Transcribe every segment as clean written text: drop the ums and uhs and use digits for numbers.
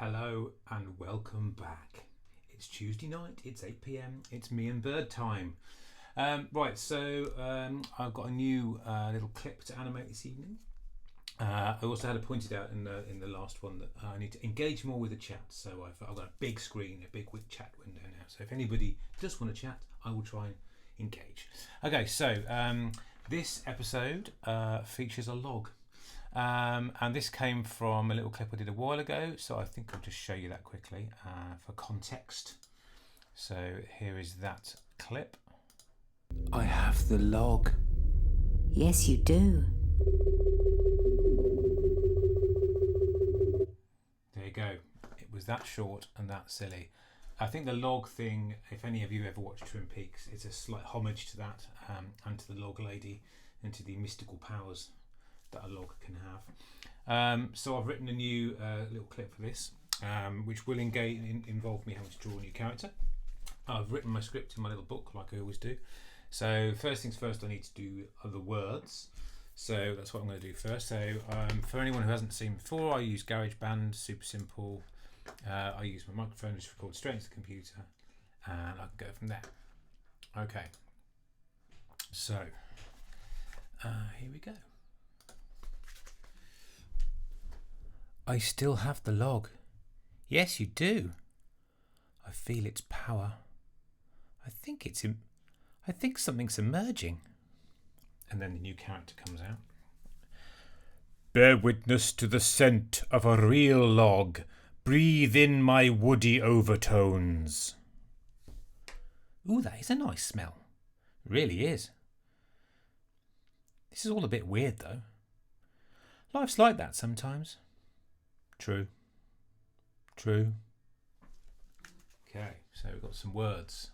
Hello and welcome back. It's Tuesday night, it's 8 p.m, it's Mee and Burd time. I've got a new little clip to animate this evening. I also had it pointed out in the last one that I need to engage more with the chat, so I've got a big screen, a big chat window now. So if anybody does want to chat, I will try and engage. Okay, so this episode features a log. And this came from a little clip I did a while ago, so I think I'll just show you that quickly for context. So here is that clip. I have the log. Yes, you do. There you go. It was that short and that silly. I think the log thing, if any of you ever watched Twin Peaks, it's a slight homage to that and to the log lady and to the mystical powers that a log can have. So I've written a new little clip for this, which will involve me having to draw a new character. I've written my script in my little book, like I always do. So first things first, I need to do the words. So that's what I'm going to do first. So for anyone who hasn't seen before, I use GarageBand, super simple. I use my microphone to record straight into the computer, and I can go from there. Okay. So here we go. I still have the log. Yes, you do. I feel its power. I think something's emerging. And then the new character comes out. Bear witness to the scent of a real log. Breathe in my woody overtones. Ooh, that is a nice smell. It really is. This is all a bit weird, though. Life's like that sometimes. True. Okay, so we've got some words.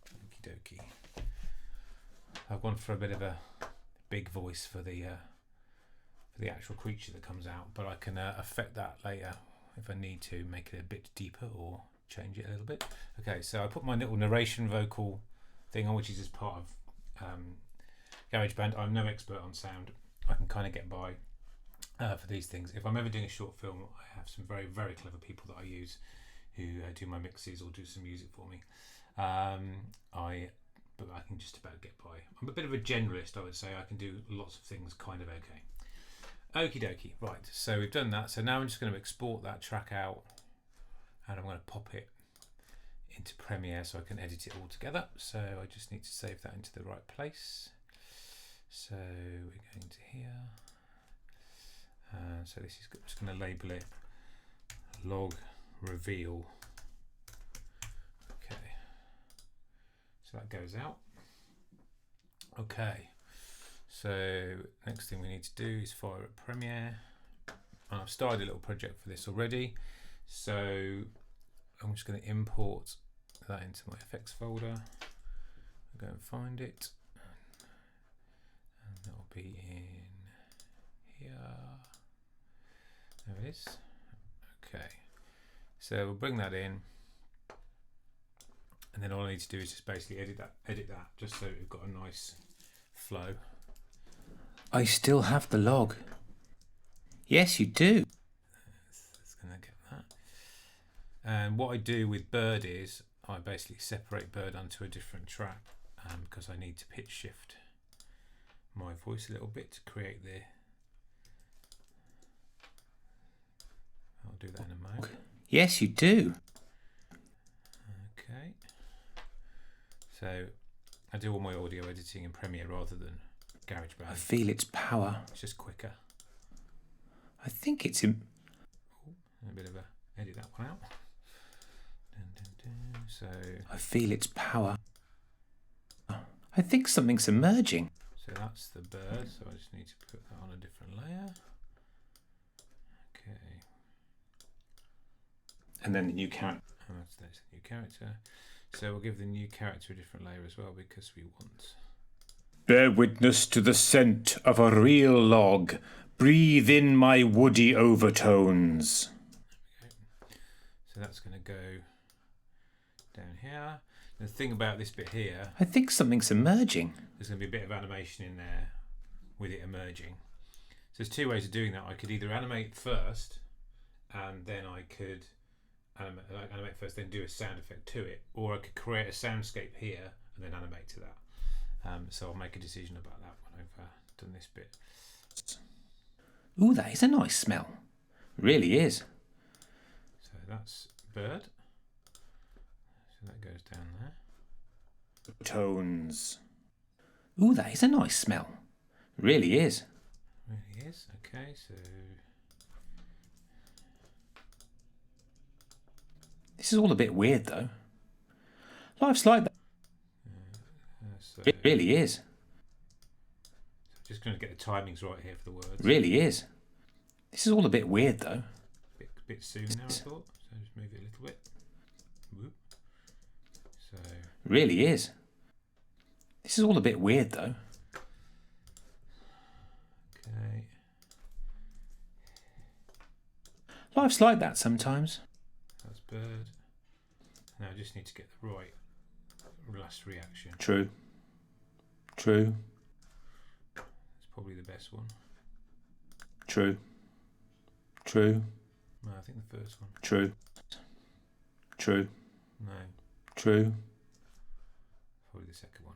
Okie dokie. I've gone for a bit of a big voice for the actual creature that comes out, but I can affect that later if I need to, make it a bit deeper or change it a little bit. Okay, so I put my little narration vocal thing on, which is just part of GarageBand. I'm no expert on sound. I can kind of get by for these things. If I'm ever doing a short film, I have some very, very clever people that I use who do my mixes or do some music for me. But I can just about get by. I'm a bit of a generalist, I would say. I can do lots of things kind of okay. Okie dokie. Right, so we've done that. So now I'm just going to export that track out, and I'm going to pop it into Premiere so I can edit it all together. So I just need to save that into the right place. So we're going to here. So this is just going to label it log reveal. Okay, so that goes out. Okay, so next thing we need to do is fire up Premiere. I've started a little project for this already, so I'm just going to import that into my effects folder. I'll go and find it, and that'll be in here. There it is. Okay, so we'll bring that in, and then all I need to do is just basically edit that just so we've got a nice flow. I still have the log. Yes, you do. It's going to get that. And what I do with Burd is I basically separate Burd onto a different track because I need to pitch shift my voice a little bit to create the. I'll do that in a moment. Yes, you do. Okay. So I do all my audio editing in Premiere rather than GarageBand. I feel its power. It's just quicker. I think it's a bit of a edit that one out. So I feel its power. I think something's emerging. So that's the bird. So I just need to put that on a different layer. Okay. And then the new character. Oh, that's the new character. So we'll give the new character a different layer as well because we want. Bear witness to the scent of a real log. Breathe in my woody overtones. There we go. So that's going to go down here. The thing about this bit here, I think something's emerging. There's going to be a bit of animation in there with it emerging. So there's two ways of doing that. I could either animate first and then I could animate first, then do a sound effect to it, or I could create a soundscape here and then animate to that. So I'll make a decision about that when I've done this bit. Ooh, that is a nice smell. Really is. So that's bird. So that goes down there. Tones. Ooh, that is a nice smell. Really is. Really is. Okay, so this is all a bit weird though. Life's like that. so It really is. just going to get the timings right here for the words. Really is. This is all a bit weird though. Bit soon now, I thought. So just move it a little bit. Whoop. So Really is. This is all a bit weird though. okay. Life's like that sometimes. That's bird. Now I just need to get the right last reaction. True. True. It's probably the best one. True. True. No, I think the first one. True. True. No, True. probably the second one.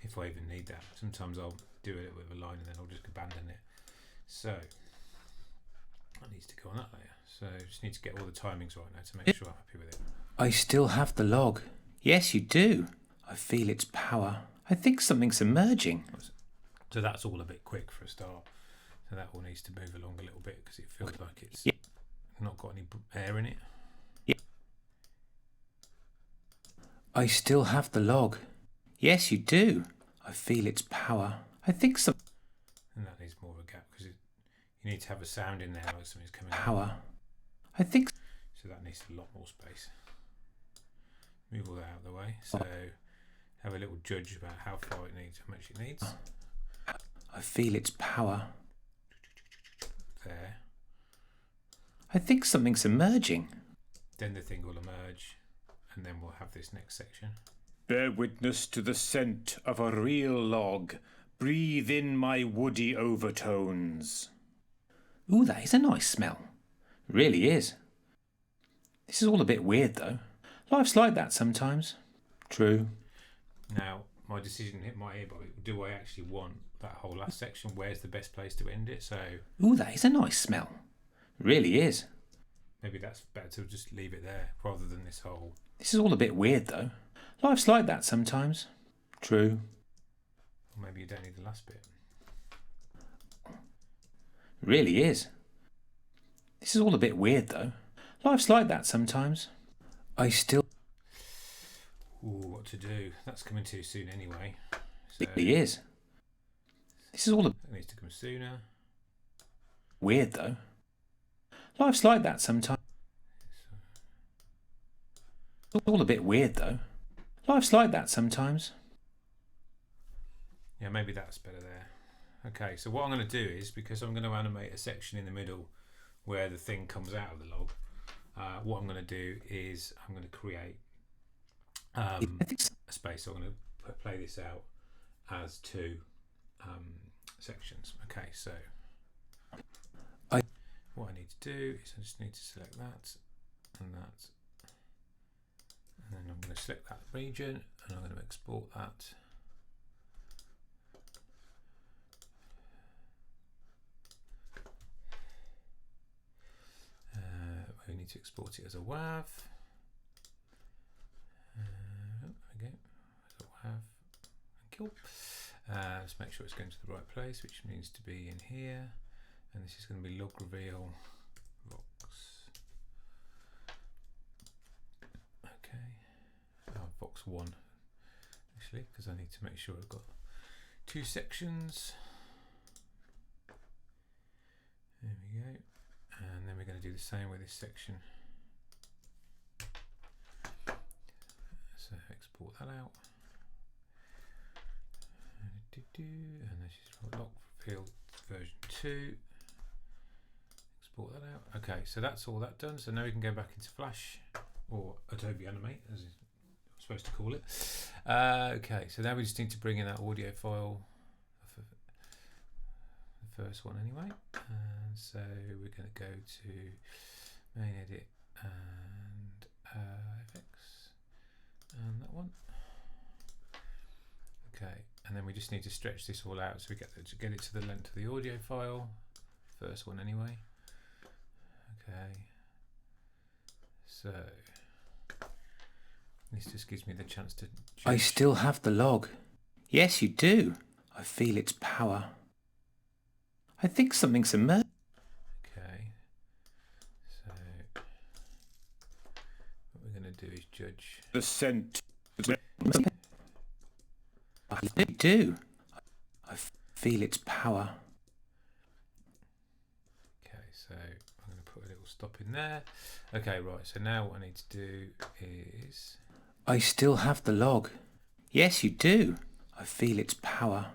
If I even need that. Sometimes I'll do it with a line and then I'll just abandon it. So that needs to go on that layer. So just need to get all the timings right now to make sure I'm happy with it. I still have the log. Yes, you do. I feel its power. I think something's emerging. So that's all a bit quick for a start. So that all needs to move along a little bit because it feels like it's not got any air in it. I still have the log. Yes, you do. I feel its power. I think some And that needs more of a gap because you need to have a sound in there like something's coming out. power. I think So that needs a lot more space. Move all that out of the way. So have a little judge about how far it needs, how much it needs. I feel its power. There. I think something's emerging. Then the thing will emerge and then we'll have this next section. Bear witness to the scent of a real log. Breathe in my woody overtones. Ooh, that is a nice smell. Really is. This is all a bit weird though. Life's like that sometimes. True. Now, my decision hit my ear, but do I actually want that whole last section? Where's the best place to end it? So Ooh, that is a nice smell. Really is. maybe that's better to just leave it there rather than this whole. This is all a bit weird though. Life's like that sometimes. True. Or maybe you don't need the last bit. Really is. This is all a bit weird though. Life's like that sometimes. I still Ooh, what to do? That's coming too soon anyway. So really is. This is all a it needs to come sooner. weird though. Life's like that sometimes. It's all a bit weird though. Life's like that sometimes. Yeah, maybe that's better there. Okay, so what I'm going to do is, because I'm going to animate a section in the middle where the thing comes out of the log, what I'm going to do is I'm going to create I think so. a space. So I'm going to play this out as two sections. Okay, so what I need to do is I just need to select that and that, and then I'm going to select that region and I'm going to export that. We need to export it as a WAV. There we go, as a WAV. Thank you. Let's make sure it's going to the right place, which means to be in here. And this is going to be log reveal Vox. Okay. Vox 1, actually, because I need to make sure I've got two sections. There we go. And then we're going to do the same with this section. So export that out. And this is log field version 2. Export that out. Okay, so that's all that done. So now we can go back into Flash or Adobe Animate, as I'm supposed to call it. Okay, so now we just need to bring in that audio file, the first one anyway. And so we're going to go to main edit and FX and that one. Okay, and then we just need to stretch this all out so we get it to the length of the audio file. First one anyway. Okay, so this just gives me the chance to judge. I still have the log. Yes, you do. I feel its power. I think something's emerged. Okay, so what we're going to do is judge The scent. I do. I feel its power. Okay, so I'm going to put a little stop in there. Okay, right, so now what I need to do is... I still have the log. Yes, you do. I feel its power.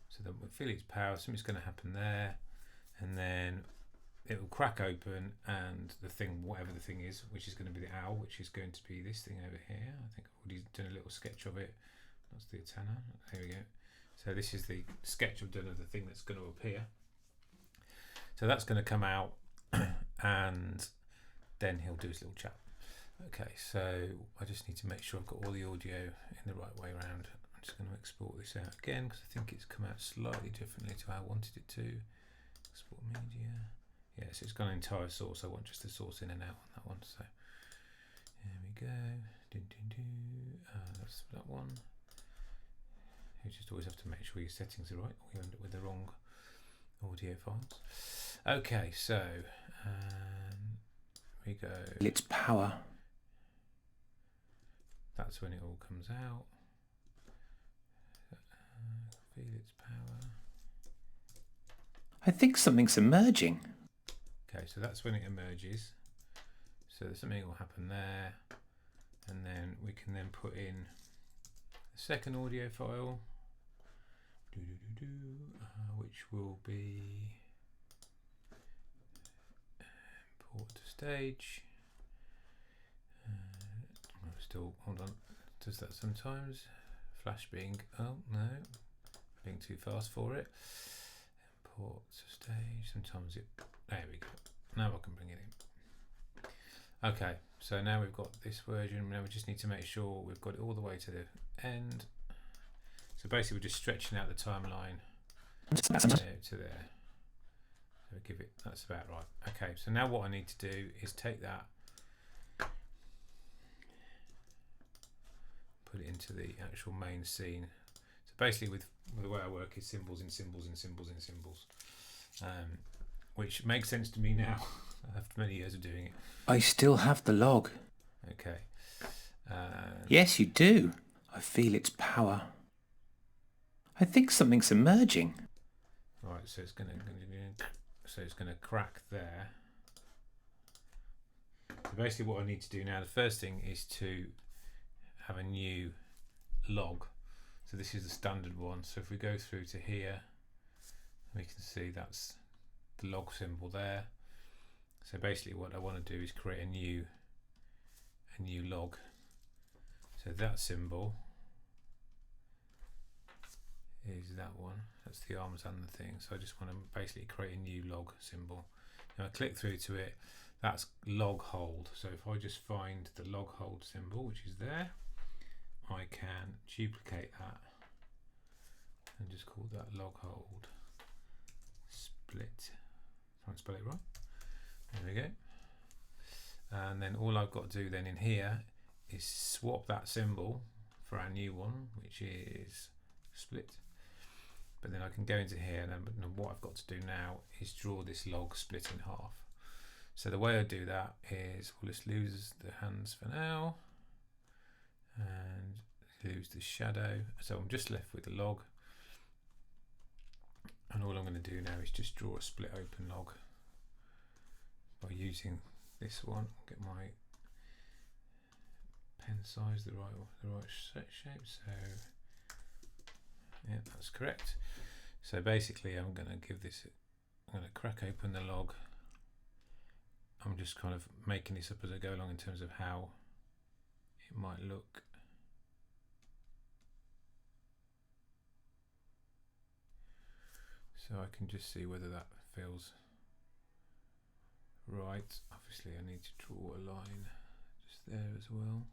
So then we'll feel its power, something's going to happen there, and then it will crack open, and the thing, whatever the thing is, which is going to be the owl, which is going to be this thing over here. I think I've already done a little sketch of it. That's the antenna. There we go. So this is the sketch I've done of the thing that's going to appear. So that's going to come out, and then he'll do his little chat. Okay, so I just need to make sure I've got all the audio in the right way around. I'm just going to export this out again because I think it's come out slightly differently to how I wanted it to. Export media. Yeah, so it's got an entire source. I want just the source in and out on that one. So here we go. That's that one. You just always have to make sure your settings are right, or you end up with the wrong audio files. Okay, so we go. Its power. That's when it all comes out. Feel its power. I think something's emerging. Okay, so that's when it emerges. So something will happen there, and then we can then put in the second audio file, which will be import to stage. Still, hold on, does that sometimes? Flash being, oh no, being too fast for it. Import to stage, sometimes it, there we go. Now I can bring it in. Okay, so now we've got this version. Now we just need to make sure we've got it all the way to the end. So basically we're just stretching out the timeline there to there. So give it, that's about right. Okay, so now what I need to do is take that, put it into the actual main scene. So basically with the way I work is symbols in symbols in symbols in symbols, which makes sense to me now after many years of doing it. I still have the log. Okay. Yes, you do. I feel its power. I think something's emerging. Right, so it's gonna crack there. So basically what I need to do now, the first thing is to have a new log. So this is the standard one. So if we go through to here, we can see that's the log symbol there. So basically what I want to do is create a new log. So that symbol is that one. That's the arms and the thing. So I just want to basically create a new log symbol. Now I click through to it. That's log hold. So if I just find the log hold symbol, which is there, I can duplicate that and just call that log hold split. Try and spell it right. There we go. And then all I've got to do then in here is swap that symbol for our new one, which is split. But then I can go into here, and then what I've got to do now is draw this log split in half. So the way I do that is we'll just lose the hands for now and lose the shadow. So I'm just left with the log, and all I'm going to do now is just draw a split open log by using this one. Get my pen size the right shape. So yeah, that's correct. So basically I'm going to give this, I'm going to crack open the log. I'm just kind of making this up as I go along in terms of how it might look. So So I can just see whether that feels right. Obviously I need to draw a line just there as well.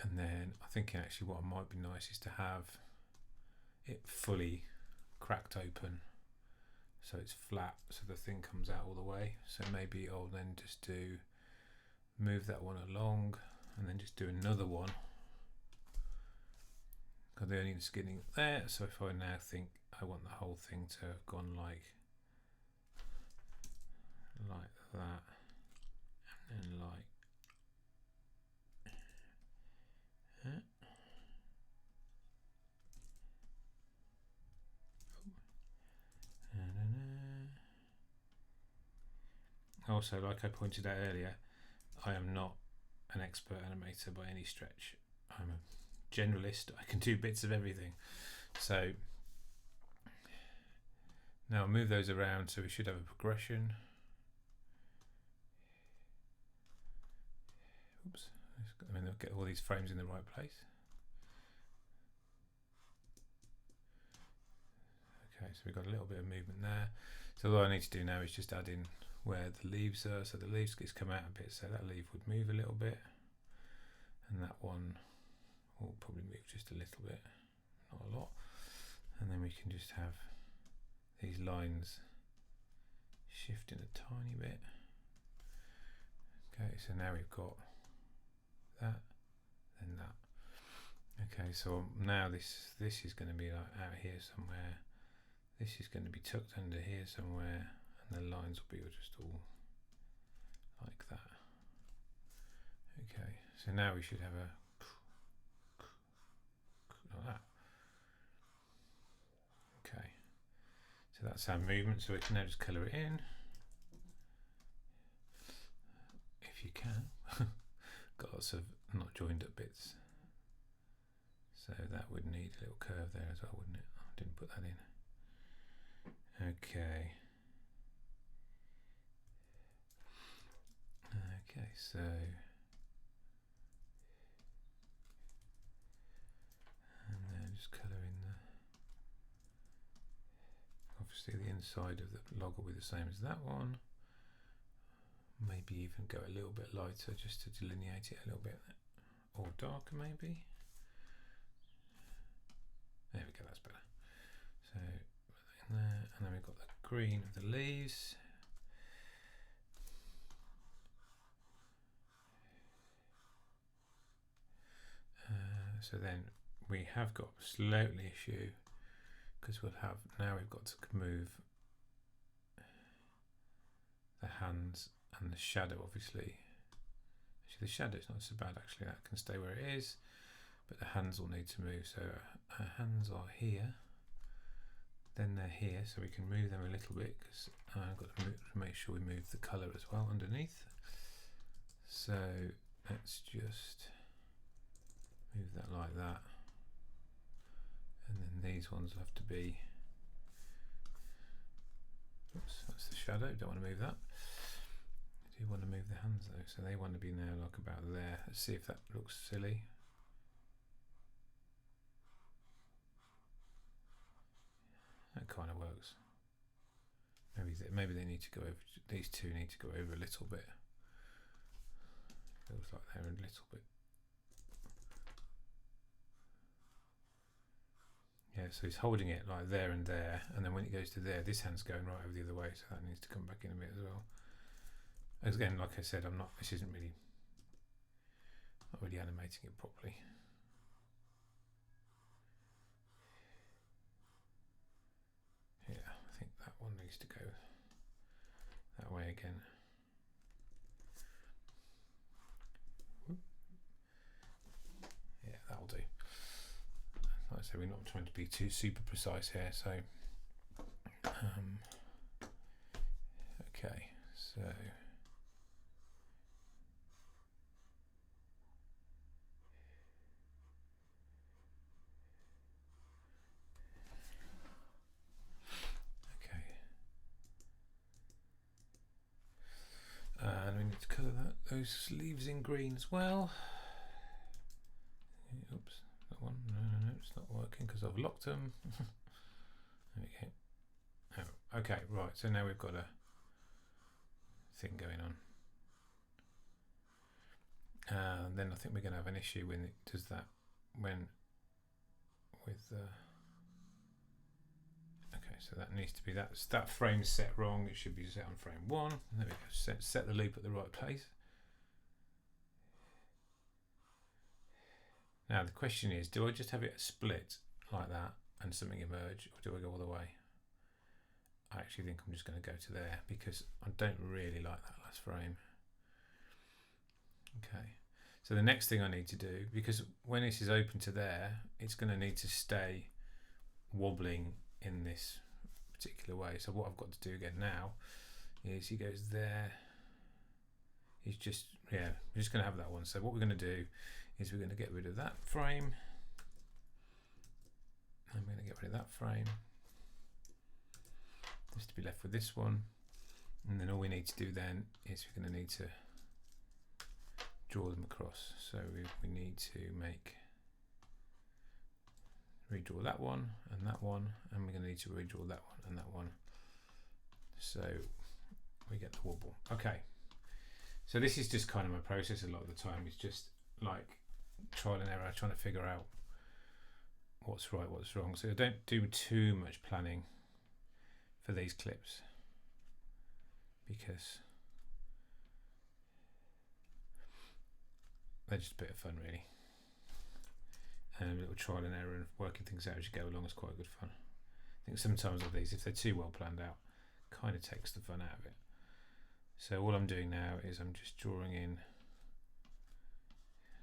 And then I think actually what might be nice is to have it fully cracked open so it's flat, so the thing comes out all the way. So maybe I'll then just move that one along and then just do another one, because they're only skinning there. So if I now think I want the whole thing to have gone like that, and then like that. Also, like I pointed out earlier, I am not an expert animator by any stretch. I'm a generalist. I can do bits of everything. So now I'll move those around so we should have a progression. Oops. I mean, they'll get all these frames in the right place. Okay, so we've got a little bit of movement there. So all I need to do now is just add in where the leaves are, so the leaves just come out a bit, so that leaf would move a little bit, and that one will probably move just a little bit, not a lot, and then we can just have these lines shifting a tiny bit. Okay, so now we've got that, then that. Okay, so now this is going to be like out here somewhere. This is going to be tucked under here somewhere, and the lines will be just all like that. Okay, so now we should have a like that. Okay, so that's our movement, so we can now just colour it in if you can. Got lots of not joined up bits, so that would need a little curve there as well, wouldn't it? I didn't put that in. Okay. Okay, so and then just colour in obviously the inside of the log will be the same as that one. Maybe even go a little bit lighter just to delineate it a little bit, or darker maybe. There we go, that's better. So put that in there, and then we've got the green of the leaves. So then we have got a slightly issue, because we'll have now we've got to move the hands and the shadow. Obviously the shadow is not so bad, actually that can stay where it is, but the hands will need to move. So our hands are here, then they're here, so we can move them a little bit, because I've got to make sure we move the colour as well underneath. So let's just move that like that, and then these ones will have to be, oops, that's the shadow, don't want to move that. I do want to move the hands though, so they want to be now like about there. Let's see if that looks silly. That kind of works. Maybe they need to go over, these two need to go over a little bit. Feels like they're a little bit. Yeah, so he's holding it like there and there, and then when it goes to there, this hand's going right over the other way, so that needs to come back in a bit as well. Again, like I said, this isn't really, not really animating it properly. Yeah, I think that one needs to go that way again. Yeah, that'll do. Like I said, we're not trying to be too super precise here, so okay, so and we need to colour those leaves in green as well. Oops, that one. No, it's not working because I've locked them. There we go. Oh, okay, right. So now we've got a thing going on. Then I think we're going to have an issue when it does that. When with okay, so that needs to be that frame's set wrong. It should be set on frame 1. There we go. Set the loop at the right place. Now the question is, do I just have it split like that and something emerge, or do I go all the way? I actually think I'm just going to go to there because I don't really like that last frame. Okay, so the next thing I need to do, because when this is open to there, it's going to need to stay wobbling in this particular way. So what I've got to do again now is he goes there. He's just, yeah, we're just going to have that one. So what we're going to do is we're going to get rid of that frame. I'm going to get rid of that frame. Just to be left with this one. And then all we need to do then is we're going to need to draw them across. So we need to redraw that one, and we're going to need to redraw that one and that one. So we get the wobble. Okay. So this is just kind of my process a lot of the time. It's just like trial and error, trying to figure out what's right, what's wrong. So I don't do too much planning for these clips because they're just a bit of fun, really. And a little trial and error and working things out as you go along is quite good fun. I think sometimes with these, if they're too well planned out, kind of takes the fun out of it. So all I'm doing now is I'm just drawing in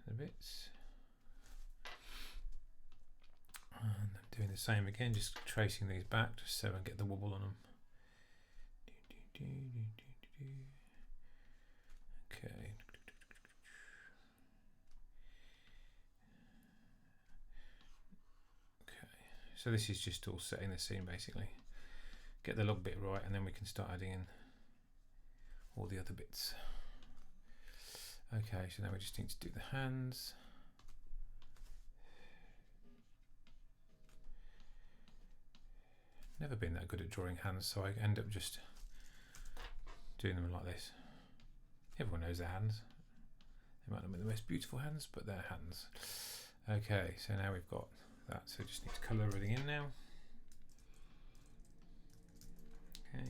the bits. And I'm doing the same again, just tracing these back just so I get the wobble on them. Okay. So this is just all setting the scene basically. Get the log bit right and then we can start adding in all the other bits. Okay, so now we just need to do the hands. Never been that good at drawing hands, so I end up just doing them like this. Everyone knows their hands. They might not be the most beautiful hands, but they're hands. Okay, so now we've got that, so just need to colour everything in now. Okay.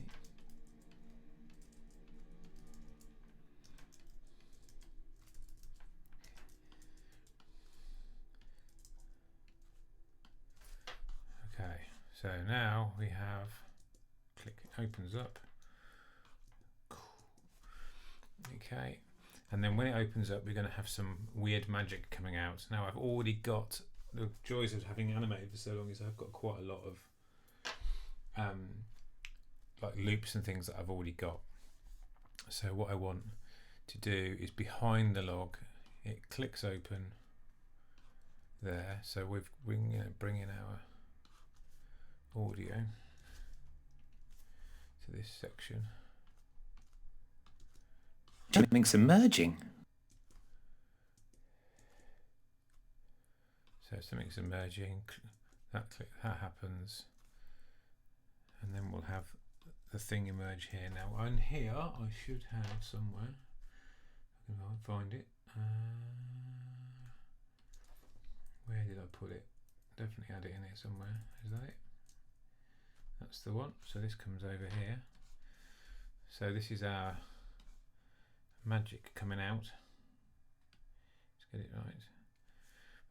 Okay, so now we have, click, it opens up. Okay, and then when it opens up, we're going to have some weird magic coming out. Now I've already got, the joys of having animated for so long is I've got quite a lot of like loops and things that I've already got. So what I want to do is behind the log, it clicks open there. So we're going to bring in our audio to this section. Something's emerging. So something's emerging, that happens, and then we'll have the thing emerge here. Now on here I should have somewhere, if I can find it, where did I put it? Definitely had it in here somewhere. Is that it? That's the one. So this comes over here. So this is our magic coming out. Let's get it right.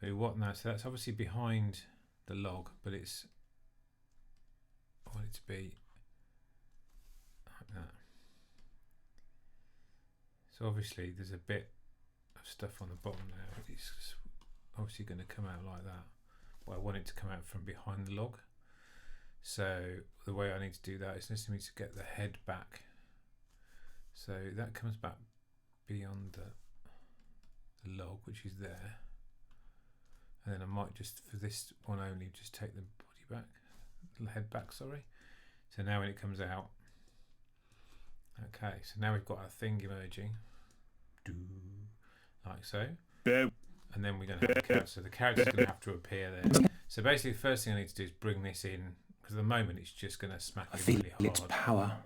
But what now? So that's obviously behind the log, but it's, I want it to be like that. So obviously there's a bit of stuff on the bottom there. It's obviously going to come out like that. But I want it to come out from behind the log. So the way I need to do that is just need to get the head back. So that comes back beyond the log, which is there. And then I might just, for this one only, just take the body back, the head back, sorry. So now when it comes out, okay, so now we've got our thing emerging, like so. and then we're going to have a character. So the character's going to have to appear there. So basically, the first thing I need to do is bring this in, because at the moment it's just going to smack I it feel really hard. its power.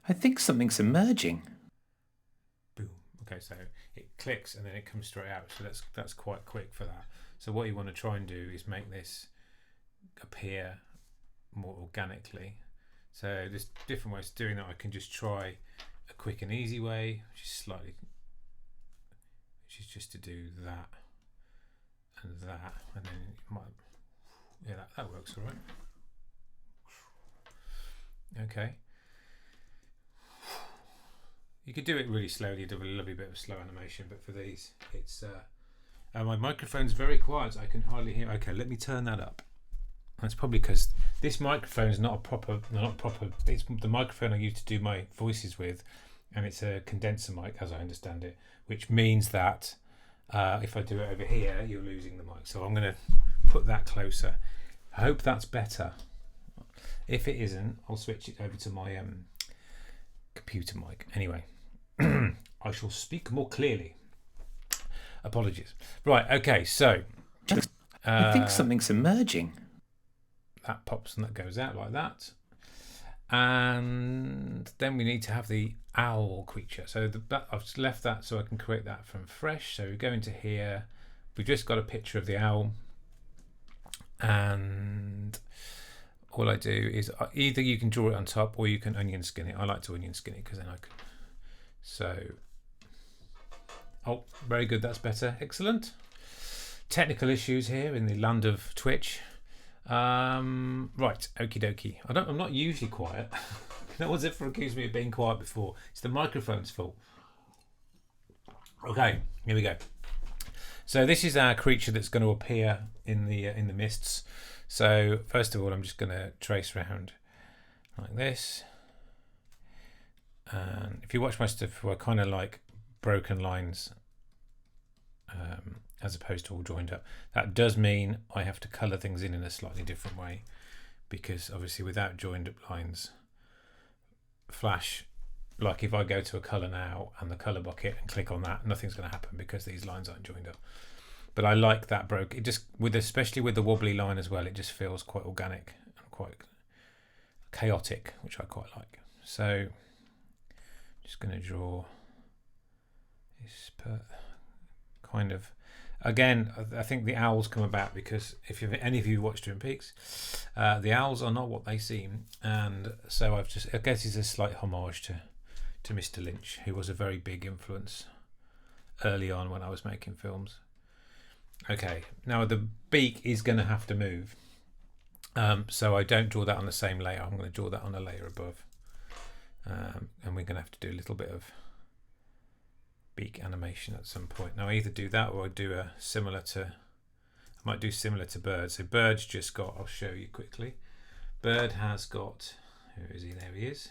I think something's emerging. Boom. Okay, so it clicks and then it comes straight out. So that's quite quick for that. So what you want to try and do is make this appear more organically. So there's different ways of doing that. I can just try a quick and easy way, which is just to do that and that, and then it might, yeah, that works all right. Okay. You could do it really slowly, do a lovely bit of slow animation, but for these, it's my microphone's very quiet, so I can hardly hear. Okay, let me turn that up. That's probably because this microphone is not proper. It's the microphone I use to do my voices with, and it's a condenser mic, as I understand it, which means that if I do it over here, you're losing the mic. So I'm going to put that closer. I hope that's better. If it isn't, I'll switch it over to my computer mic. Anyway, I shall speak more clearly. Apologies. Right, okay, so I think something's emerging. that pops and that goes out like that. And then we need to have the owl creature. So I've just left that so I can create that from fresh. So we go into here. We've just got a picture of the owl. And all I do is either you can draw it on top or you can onion skin it. I like to onion skin it because then I can. So, oh, very good. That's better. Excellent. Technical issues here in the land of Twitch. Right, okie dokie. I'm not usually quiet. No one's ever accused me of being quiet before. It's the microphone's fault. Okay, here we go. So this is our creature that's going to appear in the mists. So first of all, I'm just going to trace around like this. And if you watch my stuff, I kind of like broken lines as opposed to all joined up. That does mean I have to colour things in a slightly different way, because obviously without joined up lines, Flash, like if I go to a colour now and the colour bucket and click on that, nothing's going to happen because these lines aren't joined up. But I like that broke. It just, especially with the wobbly line as well, it just feels quite organic and quite chaotic, which I quite like. So just going to draw this kind of. Again, I think the owls come about because if any of you watch Twin Peaks, the owls are not what they seem, and so I guess it's a slight homage to Mr. Lynch, who was a very big influence early on when I was making films. Okay, now the beak is going to have to move, so I don't draw that on the same layer. I'm going to draw that on a layer above, and we're going to have to do a little bit of beak animation at some point. Now I either do that or I do I might do similar to Bird. So Bird's just got, I'll show you quickly. Bird has got, where is he? There he is.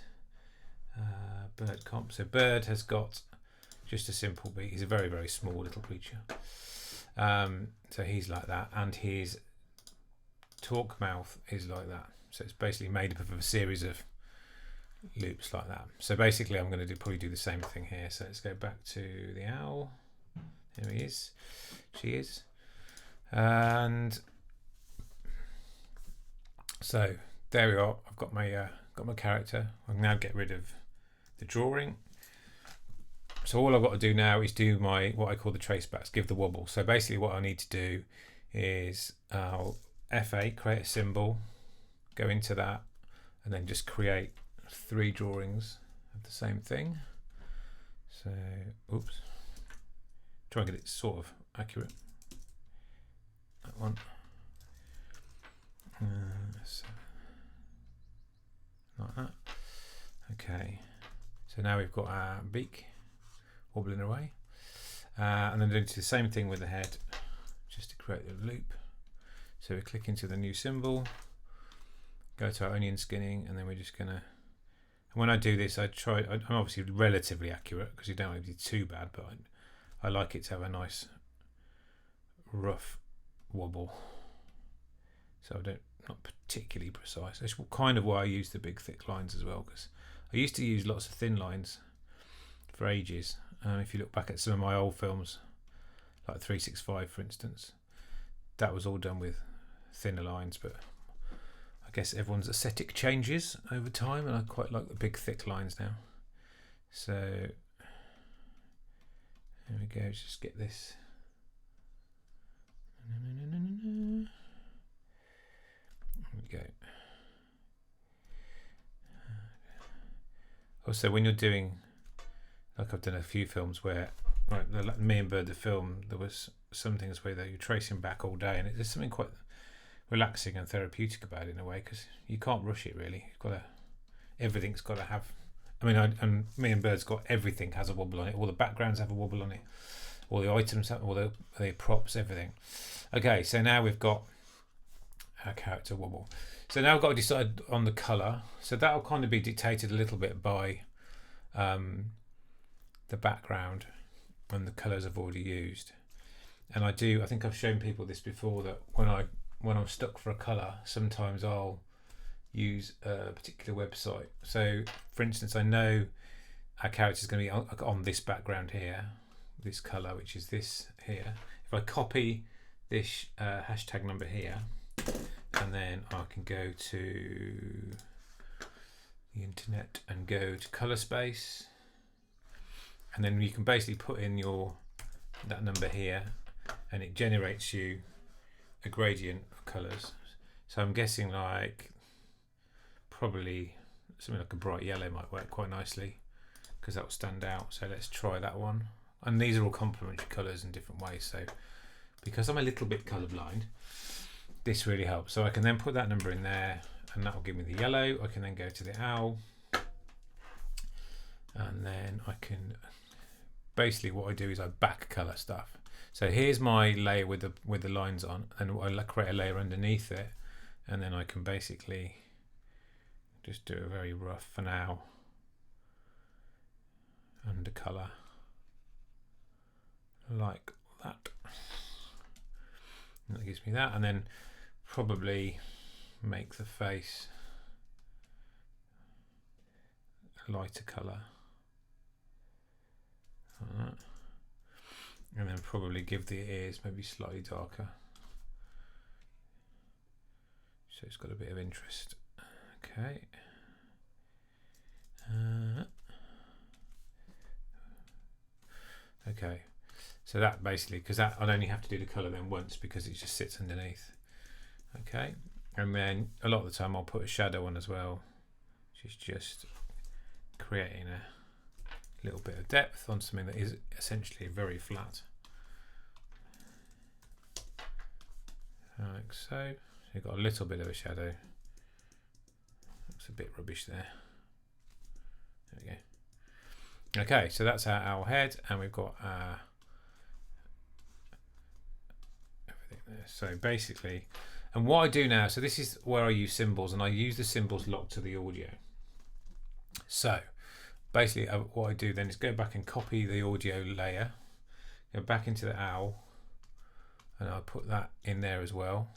Bird comp. So Bird has got just a simple beak. He's a very, very small little creature. So he's like that, and his talk mouth is like that. So it's basically made up of a series of loops like that. So basically I'm going to probably do the same thing here. So let's go back to the owl. There he is. She is. And so there we are. I've got my character. I can now get rid of the drawing. So all I've got to do now is do what I call the trace backs, give the wobble. So basically what I need to do is I'll F8, create a symbol, go into that, and then just create 3 drawings of the same thing. So, oops. Try and get it sort of accurate. That one. So, like that. Okay. So now we've got our beak wobbling away. And then do the same thing with the head, just to create a loop. So we click into the new symbol, go to our onion skinning, and then we're just going to. When I do this, I'm obviously relatively accurate because you don't want to be too bad, but I like it to have a nice rough wobble. So not particularly precise. That's kind of why I use the big thick lines as well, because I used to use lots of thin lines for ages. If you look back at some of my old films, like 365 for instance. That was all done with thinner lines, but I guess everyone's aesthetic changes over time, and I quite like the big thick lines now. So there we go. Let's just get this. There we go. Also, when you're doing, like I've done a few films where, like Me and Burd the film, there was some things where you're tracing back all day, and there's something quite relaxing and therapeutic about it in a way, because you can't rush it really. You've got to, everything's got to have. I mean, and Me and Bird's got everything has a wobble on it. All the backgrounds have a wobble on it. All the items have, all the props, everything. Okay, so now we've got our character wobble. So now we've got to decide on the colour. So that'll kind of be dictated a little bit by the background and the colours I've already used. And I think I've shown people this before, that when I'm stuck for a colour, sometimes I'll use a particular website. So for instance, I know our character is going to be on this background here, this colour, which is this here. If I copy this hashtag number here, and then I can go to the internet and go to colour space, and then you can basically put in that number here, and it generates you a gradient of colours. So I'm guessing like probably something like a bright yellow might work quite nicely, because that will stand out. So let's try that one. And these are all complementary colours in different ways. So because I'm a little bit colourblind, this really helps. So I can then put that number in there, and that will give me the yellow. I can then go to the owl, and then I can basically, what I do is I back colour stuff. So here's my layer with the lines on, and I create a layer underneath it, and then I can basically just do a very rough, for now, under colour like that. And that gives me that, and then probably make the face a lighter colour, like that. And then probably give the ears maybe slightly darker, so it's got a bit of interest. Okay. Okay. So that basically, because that I'd only have to do the colour then once, because it just sits underneath. Okay. And then a lot of the time I'll put a shadow on as well, which is just creating a little bit of depth on something that is essentially very flat. Like so. You've got a little bit of a shadow. Looks a bit rubbish there. There we go. Okay, so that's our owl head, and we've got our everything there. So basically, and what I do now, so this is where I use symbols, and I use the symbols locked to the audio. So basically what I do then is go back and copy the audio layer, go back into the owl, and I'll put that in there as well.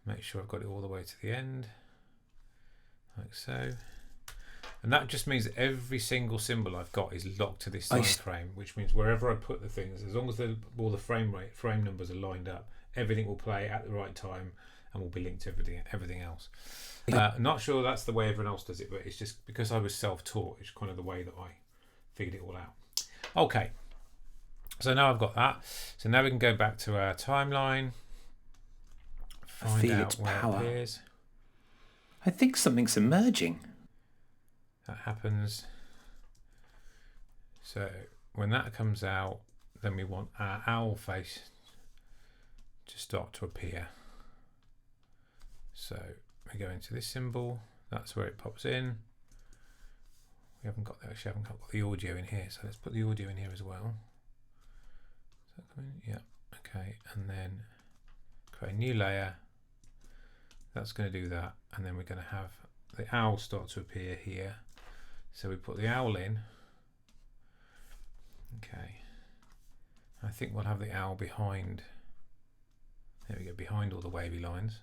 Make sure I've got it all the way to the end, like so. And that just means that every single symbol I've got is locked to this time frame, which means wherever I put the things, as long as all the frame numbers are lined up, everything will play at the right time and will be linked to everything else. Not sure that's the way everyone else does it, but it's just because I was self-taught, it's kind of the way that I figured it all out. Okay, so now I've got that. So now we can go back to our timeline, find out where it is. I think something's emerging. That happens. So when that comes out, then we want our owl face to start to appear. So we go into this symbol, that's where it pops in. We haven't got the audio in here, so let's put the audio in here as well. Does that come in? Yeah, okay, and then create a new layer. That's going to do that, and then we're going to have the owl start to appear here. So we put the owl in. Okay. I think we'll have the owl behind. There we go, behind all the wavy lines.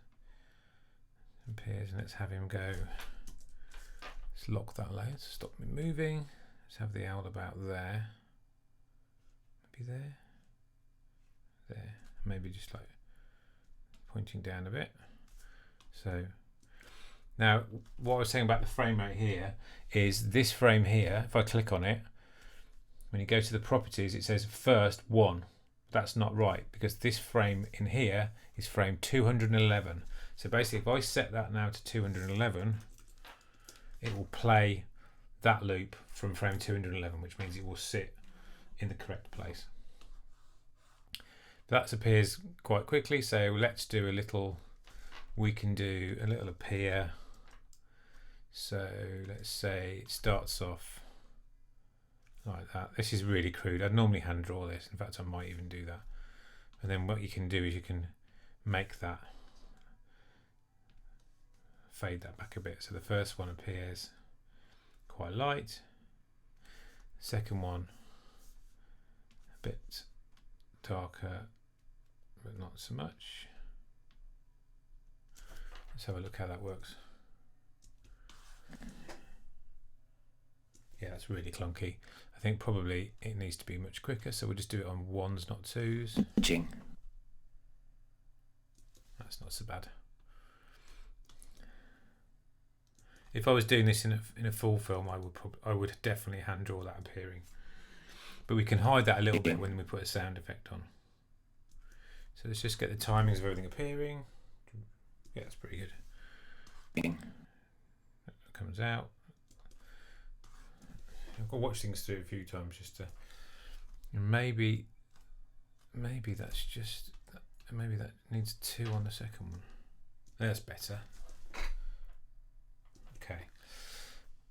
Appears, and let's have him go. Let's lock that layer to stop me moving. Let's have the owl about there. Maybe there. there. Maybe just like pointing down a bit. So now what I was saying about the frame rate here is this frame here, if I click on it, when you go to the properties, it says first 1. That's not right, because this frame in here is frame 211. So basically, if I set that now to 211, it will play that loop from frame 211, which means it will sit in the correct place. That appears quite quickly, so let's do a little, we can do a little appear. So let's say it starts off like that. This is really crude. I'd normally hand draw this. In fact, I might even do that. And then what you can do is you can make that, fade that back a bit. So the first one appears quite light. Second one a bit darker, but not so much. Let's have a look how that works. Yeah, that's really clunky. I think probably it needs to be much quicker, so we'll just do it on 1s, not 2s. That's not so bad. If I was doing this in a full film, I would definitely hand draw that appearing. But we can hide that a little bit when we put a sound effect on. So let's just get the timings of everything appearing. Yeah, that's pretty good. That comes out. I've got to watch things through a few times just to, maybe that's just, maybe that needs 2 on the second one. That's better.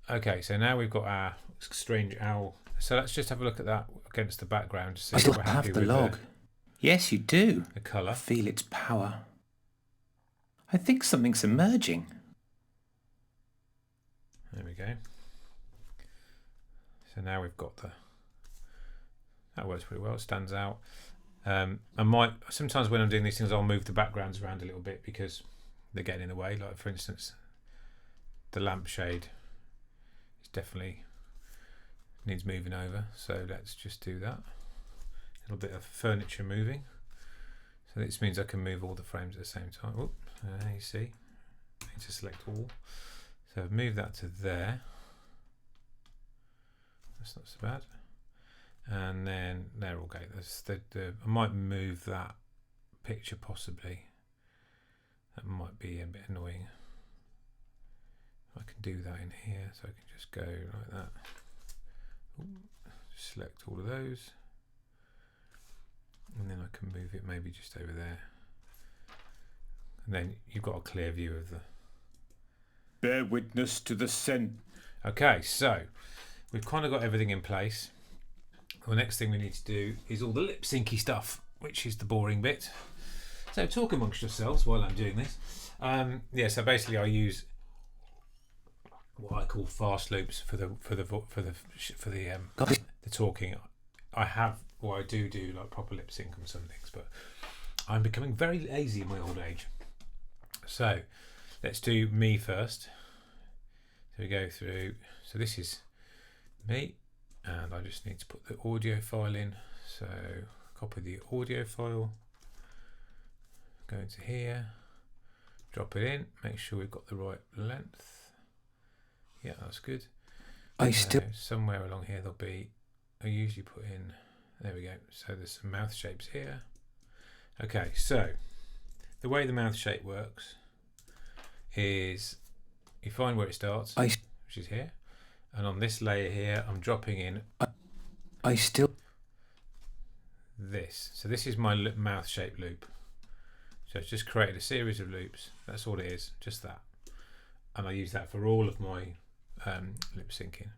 Okay, so now we've got our strange owl. So let's just have a look at that against the background to see if we're happy with log. Yes, you do. The colour. I feel its power. I think something's emerging. There we go. So now we've got that works pretty well, it stands out. Sometimes when I'm doing these things, I'll move the backgrounds around a little bit because they're getting in the way. Like for instance, the lampshade is definitely needs moving over. So let's just do that. A little bit of furniture moving. So this means I can move all the frames at the same time. Oop, you see, I need to select all. So I've moved that to there. That's not so bad. And then there, okay. I might move that picture possibly. That might be a bit annoying. I can do that in here, so I can just go like that. Ooh, select all of those, and then I can move it maybe just over there. And then you've got a clear view of the. Bear witness to the scent. Okay, so we've kind of got everything in place. The next thing we need to do is all the lip syncy stuff, which is the boring bit. So talk amongst yourselves while I'm doing this. Yeah, so basically I use what I call fast loops for the talking. I do like proper lip sync on some things, but I'm becoming very lazy in my old age. So let's do me first. So we go through. So this is me, and I just need to put the audio file in. So copy the audio file, go into here, drop it in, make sure we've got the right length. Yeah, that's good. Somewhere along here there'll be, I usually put in, there we go. So there's some mouth shapes here. Okay, so the way the mouth shape works is you find where it starts, which is here. And on this layer here, I'm dropping in this. So this is my mouth shape loop. So it's just created a series of loops. That's all it is, just that. And I use that for all of my lip syncing.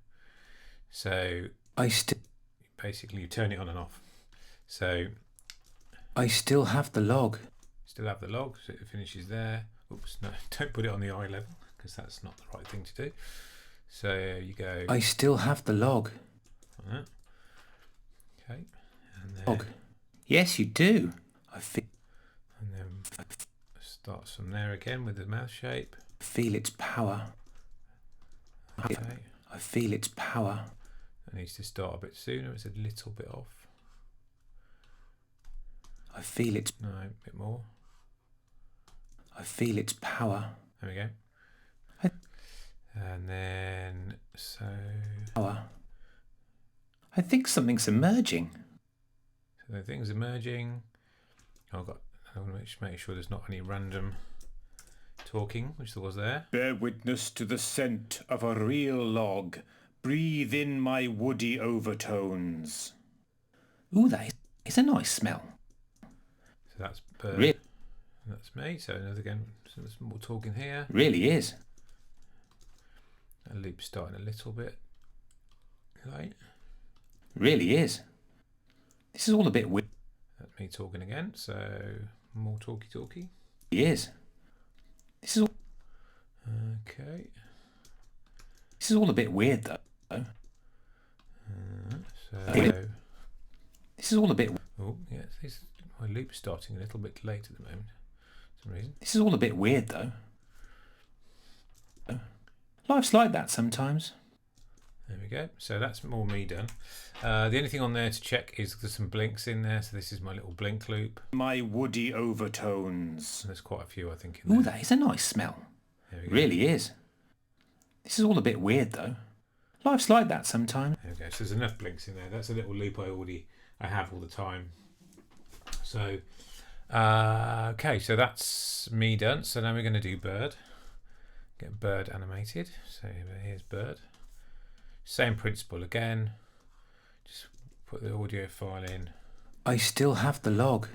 So basically you turn it on and off. So I still have the log. So it finishes there. Oops, no, don't put it on the eye level because that's not the right thing to do. So you go. I still have the log. Okay. And then, log. Yes, you do. And then starts from there again with the mouth shape. Feel its power. Okay. I feel its power. It needs to start a bit sooner. It's a little bit off. I feel its... No, a bit more. I feel its power. There we go. And then, so... Power. I think something's emerging. So the thing's emerging. I want to make sure there's not any random talking, which there was there. Bear witness to the scent of a real log. Breathe in my woody overtones. Ooh, that is a nice smell. So that's Bird. Really? That's me. So another again, some more talking here. Really is. That loop's starting a little bit late. Really is. This is all a bit weird. That's me talking again. So more talky. It is. This is all... Okay. This is all a bit weird though. So This is all a bit... oh yes, my loop's starting a little bit late at the moment for some reason. This is all a bit weird though. Life's like that sometimes. There we go. So that's more me done. The only thing on there to check is there's some blinks in there. So this is my little blink loop. My woody overtones. And there's quite a few, I think, in there. Ooh, that is a nice smell. There we go. Really is. This is all a bit weird though. Life's like that sometimes. There we go. So there's enough blinks in there. That's a little loop I have all the time. So okay, so that's me done. So now we're going to do Bird. Get Bird animated. So here's Bird. Same principle again. Just put the audio file in. I still have the log.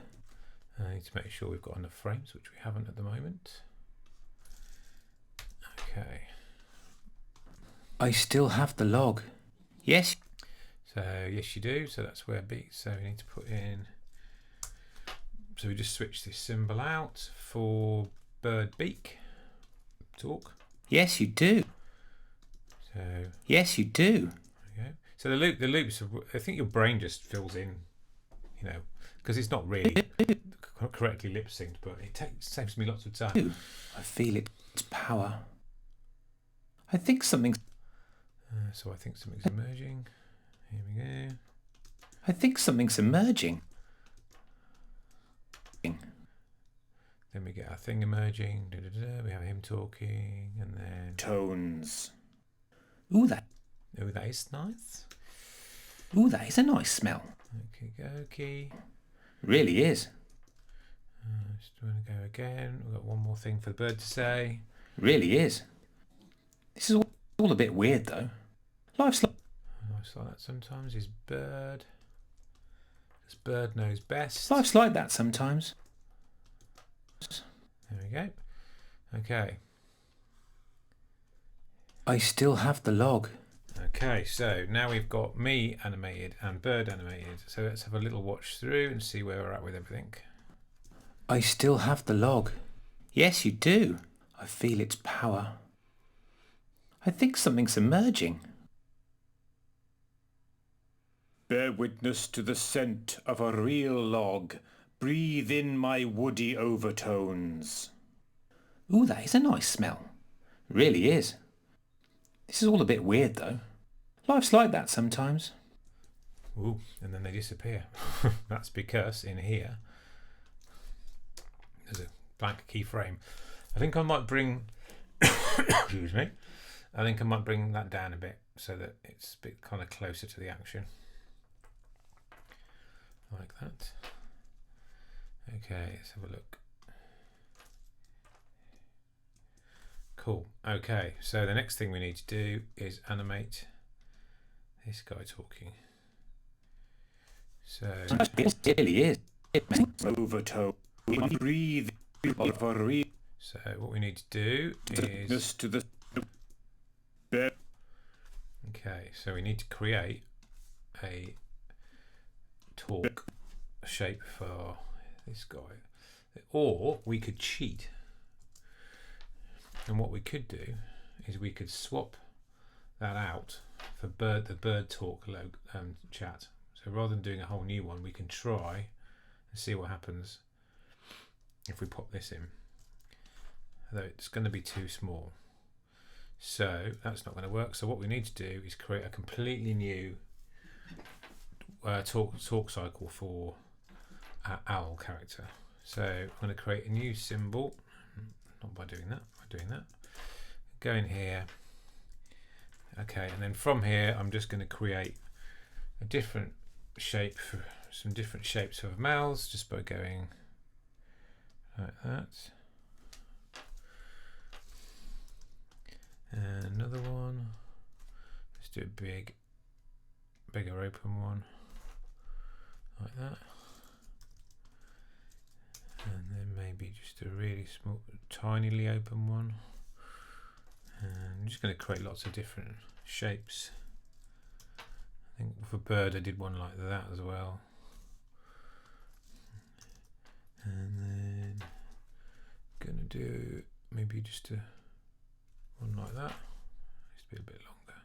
I need to make sure we've got enough frames, which we haven't at the moment. Okay. I still have the log. Yes. So yes, you do. So that's where beat. So we need to put in. So we just switch this symbol out for Bird beak talk. Yes, you do. So Yes, you do. there we go. So the loops. I think your brain just fills in, you know, because it's not really correctly lip synced, but it saves me lots of time. I feel its power. I think something's... So I think something's emerging. Here we go. I think something's emerging. Then we get our thing emerging. We have him talking, and then Tones. Ooh, that is nice. Ooh, that is a nice smell. Okay. Really is. Just want to go again. We've got one more thing for the bird to say. Really is. This is all a bit weird though. Life's like... Life's like that sometimes. Is Bird. Because Bird knows best. Life's like that sometimes. There we go. Okay. I still have the log. Okay, so now we've got me animated and Bird animated. So let's have a little watch through and see where we're at with everything. I still have the log. Yes, you do. I feel its power. I think something's emerging. Bear witness to the scent of a real log. Breathe in my woody overtones. Ooh, that is a nice smell. Really is. This is all a bit weird though. Life's like that sometimes. Ooh, and then they disappear. That's because in here there's a blank keyframe. I think I might bring excuse me. I think I might bring that down a bit so that it's a bit kind of closer to the action. Like that. Okay, let's have a look. Cool. Okay, so the next thing we need to do is animate this guy talking. So It really is. Overtone. Breathe of a real... So what we need to do is to the... Bear... okay. So we need to create a talk shape for this guy, or we could cheat. And what we could do is we could swap that out for the bird talk chat. So rather than doing a whole new one, we can try and see what happens if we pop this in. Although it's going to be too small, so that's not going to work. So what we need to do is create a completely new talk cycle for owl character. So I'm going to create a new symbol. Not by doing that, by doing that. Go in here. Okay, and then from here I'm just going to create a different shape for some different shapes of mouths just by going like that. And another one. Let's do a bigger open one like that. And then maybe just a really small, tinily open one. And I'm just going to create lots of different shapes. I think for bird I did one like that as well. And then going to do maybe just a one like that. Just be a bit longer.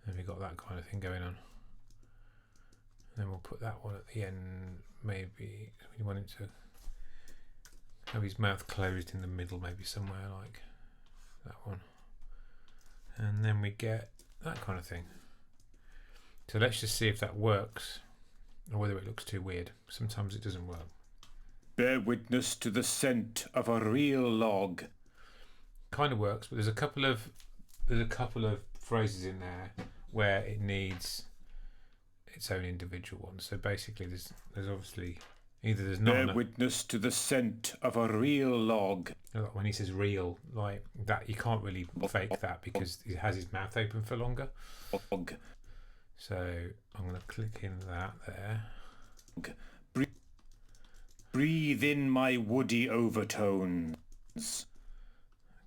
And we got that kind of thing going on. Then we'll put that one at the end. Maybe we want it to have his mouth closed in the middle, maybe somewhere like that one. And then we get that kind of thing. So let's just see if that works or whether it looks too weird. Sometimes it doesn't work. Bear witness to the scent of a real log. Kind of works, but there's a couple of phrases in there where it needs its own individual one. So basically there's obviously either there's not Bear witness to the scent of a real log. When he says real, like that, you can't really fake that because he has his mouth open for longer. So I'm going to click in that there. Breathe in my woody overtones.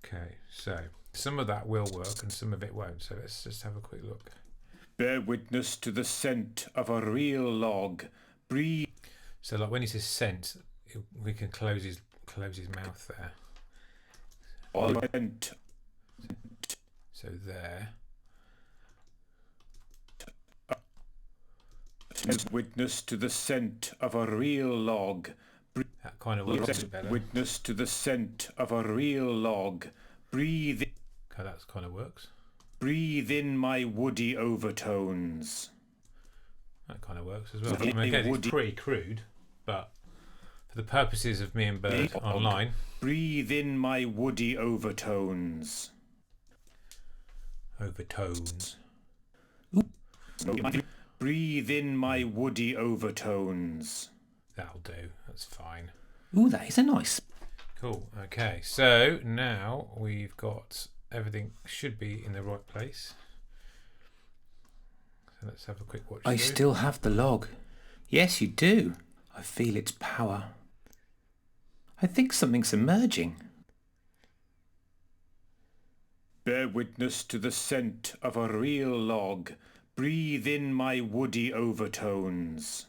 Okay, so some of that will work and some of it won't. So let's just have a quick look. Bear witness to the scent of a real log. Breathe. So like when he says scent, we can close his mouth there. So there. Witness to the scent of a real log. That kind of works a bit better. Witness to the scent of a real log. Breathe. Okay, that kind of works. Breathe in my woody overtones. That kind of works as well. I mean, again, it's pretty crude, but for the purposes of Me and Burd online. Breathe in my woody overtones. Overtones. Breathe in my woody overtones. That'll do. That's fine. Ooh, that is a nice. Cool. Okay, so now we've got everything should be in the right place. So let's have a quick watch. I still have the log. Yes, you do. I feel its power. I think something's emerging. Bear witness to the scent of a real log. Breathe in my woody overtones.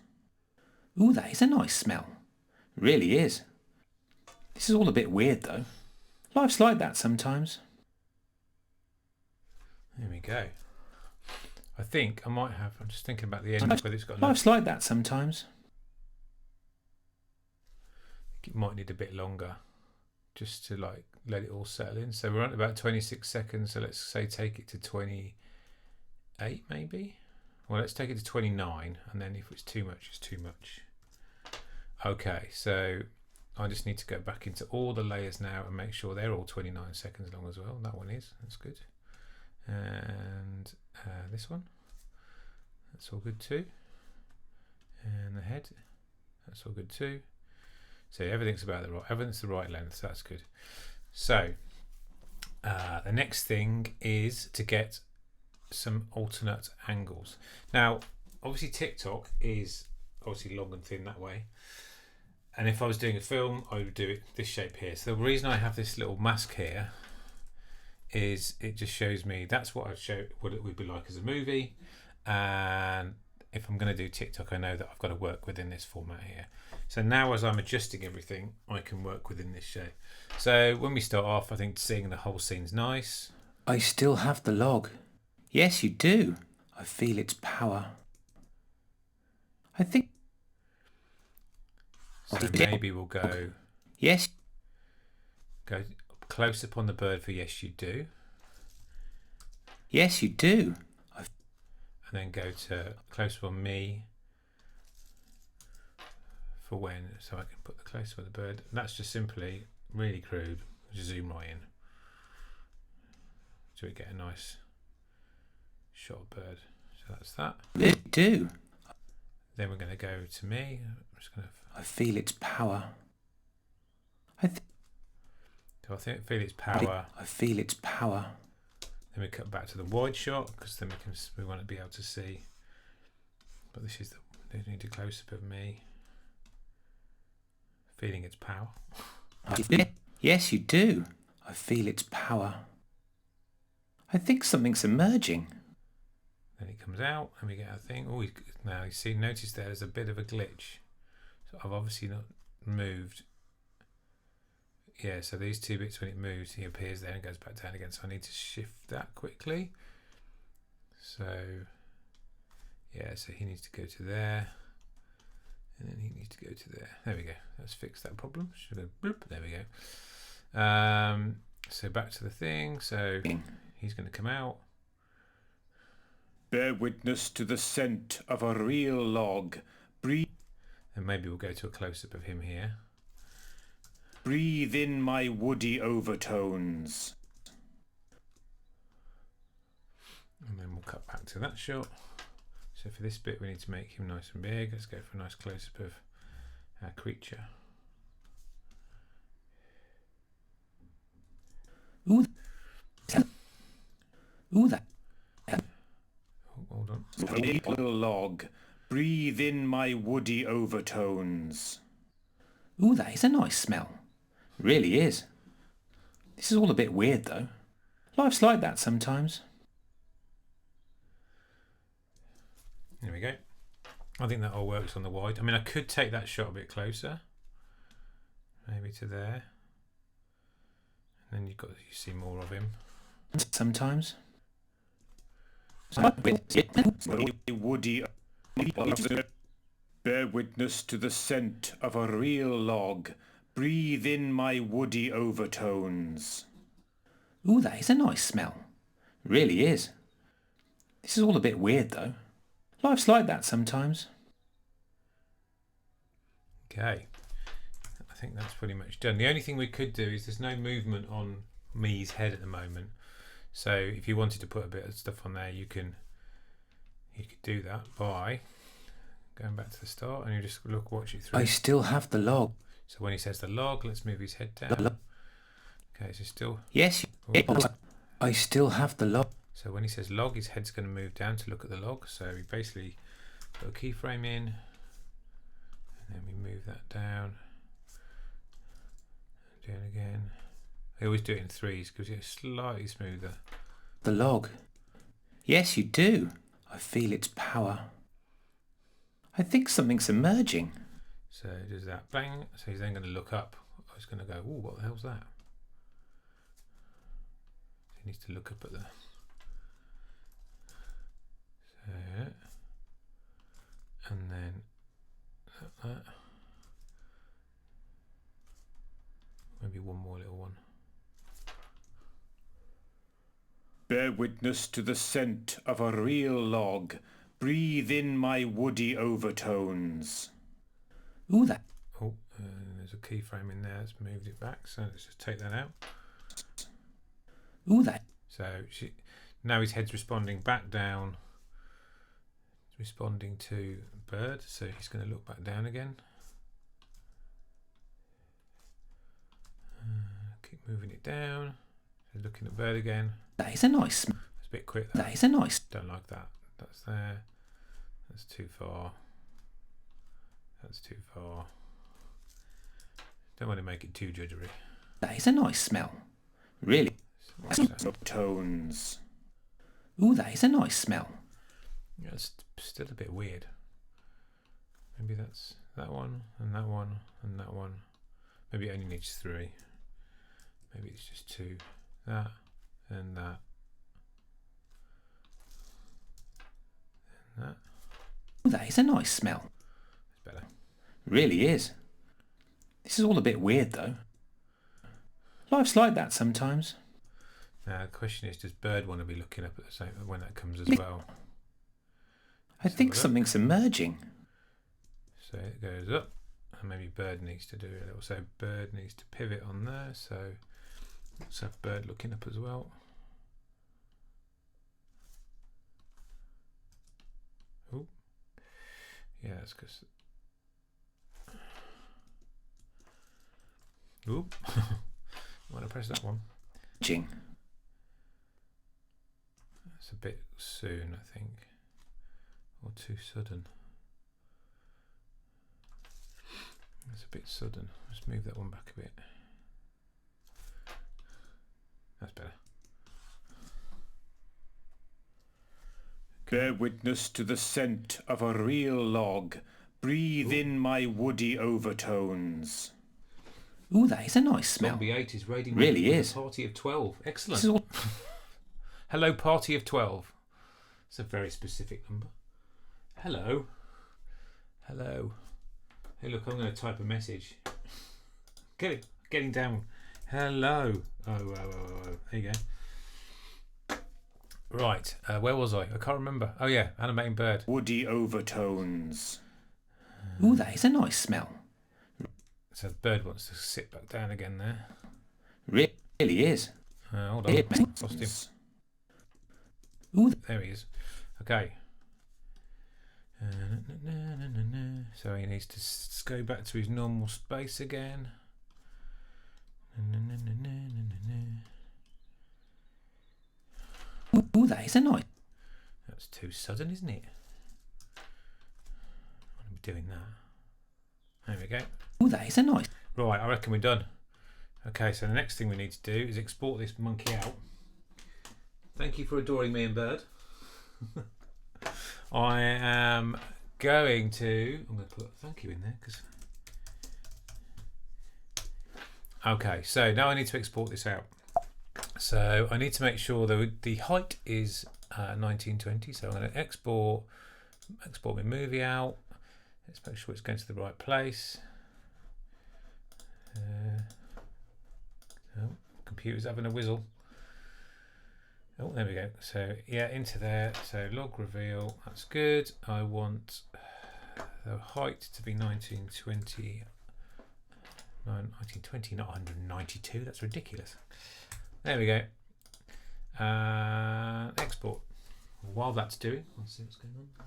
Ooh, that is a nice smell. Really is. This is all a bit weird though. Life's like that sometimes. There we go. I think I might have. I'm just thinking about the end. Whether it's got Life's like that sometimes. I think it might need a bit longer, just to like let it all settle in. So we're at about 26 seconds. So let's say take it to 28, maybe. Well, let's take it to 29, and then if it's too much, it's too much. Okay, so I just need to go back into all the layers now and make sure they're all 29 seconds long as well. That one is. That's good. And this one, that's all good too. And the head, that's all good too. So everything's about everything's the right length. So that's good. So the next thing is to get some alternate angles. Now, obviously TikTok is obviously long and thin that way. And if I was doing a film, I would do it this shape here. So the reason I have this little mask here is it just shows me that's what I'd show what it would be like as a movie. And if I'm going to do TikTok, I know that I've got to work within this format here. So now as I'm adjusting everything, I can work within this shape. So when we start off, I think seeing the whole scene's nice. I still have the log. Yes, you do. I feel its power. I think. So maybe we'll go. Yes. Go close up on the bird for yes, you do. Yes, you do. and then go to close-up on me for when, so I can put the close-up of the bird. And that's just simply really crude. Just zoom right in so we get a nice shot of bird. So that's that. They do. Then we're going to go to me. I'm just going to. I feel its power. So I feel its power. I feel its power. Then we cut back to the wide shot because then we want to be able to see. But this is they need a close up of me. Feeling its power. Yes, you do. I feel its power. I think something's emerging. Then it comes out and we get our thing. Oh, now you see, notice there's a bit of a glitch. So I've obviously not moved. Yeah, so these two bits, when it moves, he appears there and goes back down again. So I need to shift that quickly. So, yeah, so he needs to go to there. And then he needs to go to there. There we go. Let's fix that problem. Should have bloop. There we go. So back to the thing. So he's going to come out. Bear witness to the scent of a real log. Breathe. And maybe we'll go to a close-up of him here. Breathe in my woody overtones. And then we'll cut back to that shot. So for this bit we need to make him nice and big. Let's go for a nice close-up of our creature. Ooh. Ooh, that. Oh, hold on. Little log. Breathe in my woody overtones. Ooh, that is a nice smell. Really is. This is all a bit weird though. Life's like that sometimes. There we go. I think that all works on the wide. I mean, I could take that shot a bit closer. Maybe to there. And then you see more of him. Sometimes. Woody. Bear witness to the scent of a real log. Breathe in my woody overtones. Ooh, that is a nice smell. Really is. This is all a bit weird though. Life's like that sometimes. Okay. I think that's pretty much done. The only thing we could do is there's no movement on Mee's head at the moment. So if you wanted to put a bit of stuff on there, you could do that by going back to the start and you just watch it through. I still have the log. So when he says the log, let's move his head down. Okay, so still. Yes, I still have the log. So when he says log, his head's going to move down to look at the log. So we basically put a keyframe in, and then we move that down. Do it again. I always do it in threes because it's slightly smoother. The log. Yes, you do. I feel its power. I think something's emerging. So it does that bang. So he's then going to look up. I was going to go, oh, what the hell's that? He needs to look up at the. So, and then that. Maybe one more little one. Bear witness to the scent of a real log. Breathe in my woody overtones. Ooh, that. Oh, there's a keyframe in there. Let's move it back. So let's just take that out. Ooh, that. So now his head's responding back down. It's responding to bird. So he's going to look back down again. Keep moving it down. He's looking at bird again. That is a nice smell. It's a bit quick. That is a nice. Don't like that. That's there. That's too far. That's too far. Don't want to make it too judgery. That is a nice smell. Really. Tones. Ooh, that is a nice smell. Yeah, it's still a bit weird. Maybe that's that one and that one and that one. Maybe it only needs 3. Maybe it's just 2. That and that. And that. Ooh, that is a nice smell. It's better. Really is. This is all a bit weird though. Life's like that sometimes. Now the question is, does bird want to be looking up at the same when that comes as well? I think something's emerging. So it goes up, and maybe Bird needs to do a little. So Bird needs to pivot on there. So let's have Bird looking up as well. Oh, yeah, it's because. Oop. I want to press that one. Jing. It's a bit soon, I think, or too sudden. It's a bit sudden. Just move that one back a bit. That's better. Bear witness to the scent of a real log. Breathe in my woody overtones. Ooh, that is a nice smell. Zombie 8 is raiding Really with is. a party of 12. Excellent. This is all... Hello, party of 12. It's a very specific number. Hello. Hello. Hey, look, I'm going to type a message. Getting down. Hello. Oh. There you go. Right. Where was I? I can't remember. Oh, yeah. Animating Bird. Woody overtones. Ooh, that is a nice smell. So the bird wants to sit back down again there. Really is. Hold on. Lost him. Ooh, There he is. Okay. So he needs to go back to his normal space again. ooh, that is a nice... That's too sudden, isn't it? I'm doing that. There we go. Ooh, that is a nice... Right, I reckon we're done. Okay, so the next thing we need to do is export this monkey out. Thank you for adoring me and Bird. I am going to... I'm going to put thank you in there because... Okay, so now I need to export this out. So I need to make sure that the height is 1920. So I'm going to export my movie out. Let's make sure it's going to the right place. Oh, computer's having a whizzle. Oh, there we go. So yeah, into there. So log reveal. That's good. I want the height to be 1920. 1920, not 192. That's ridiculous. There we go. Export. While that's doing, let's see what's going on.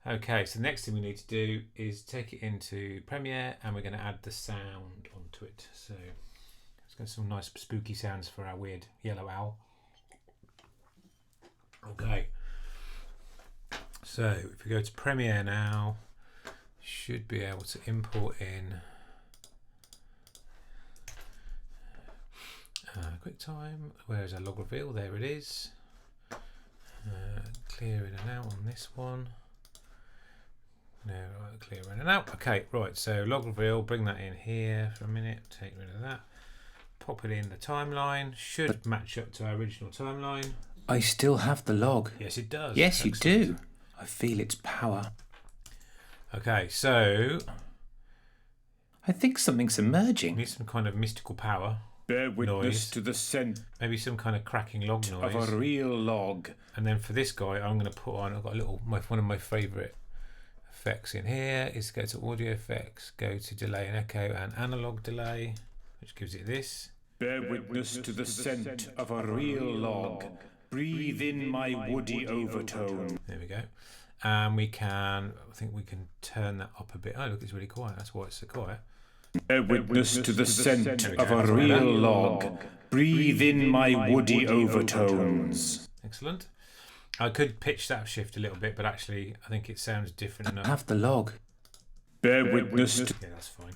Okay, so the next thing we need to do is take it into Premiere, and we're going to add the sound onto it. So let's get some nice spooky sounds for our weird yellow owl. Okay. So if we go to Premiere now, should be able to import in QuickTime. Where is our log reveal? There it is. Clear in and out on this one. No, clear in and out. Okay, right. So log reveal. Bring that in here for a minute. Take rid of that. Pop it in the timeline. Should match up to our original timeline. I still have the log. Yes, it does. Yes, you Excellent. do. I feel its power. Okay, so I think something's emerging. need some kind of mystical power. Bear witness Noise. to the scent Maybe some kind of cracking log noise. of a real log. And then for this guy, I'm going to put on. I've got a little. One of my favourite effects in here is go to audio effects, go to delay and echo and analog delay, which gives it this. Bear witness to the scent of a real log. Breathe in my woody overtone. There we go. And we can. I think we can turn that up a bit. Oh, look, it's really quiet. That's why it's so quiet. Bear witness to the scent There we of go. a real log. Breathe in my woody overtones. Excellent. I could pitch that shift a little bit, but actually, I think it sounds different I enough. have the log. Bear witness to Yeah, that's fine.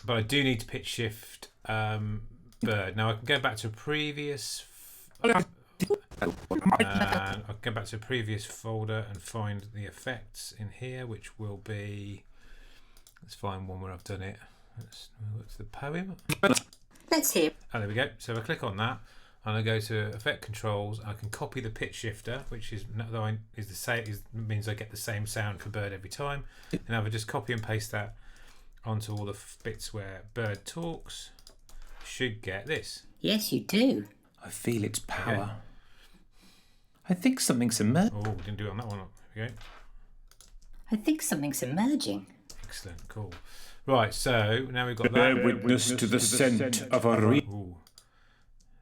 But I do need to pitch shift Bird. Now I can go back to a previous. I can go back to a previous folder and find the effects in here, which will be. Let's find one where I've done it. What's the poem? Let's hear. Oh, there we go. So if I click on that, and I go to Effect Controls, I can copy the pitch shifter, which is the same. Means I get the same sound for Bird every time. And if I just copy and paste that onto all the bits where Bird talks, should get this. Yes, you do. I feel its power. I think something's emerging. Oh, didn't do it on that one. There we go. I think something's emerging. Excellent, cool. Right, so now we've got Bear that. witness to the scent of a real. Ooh.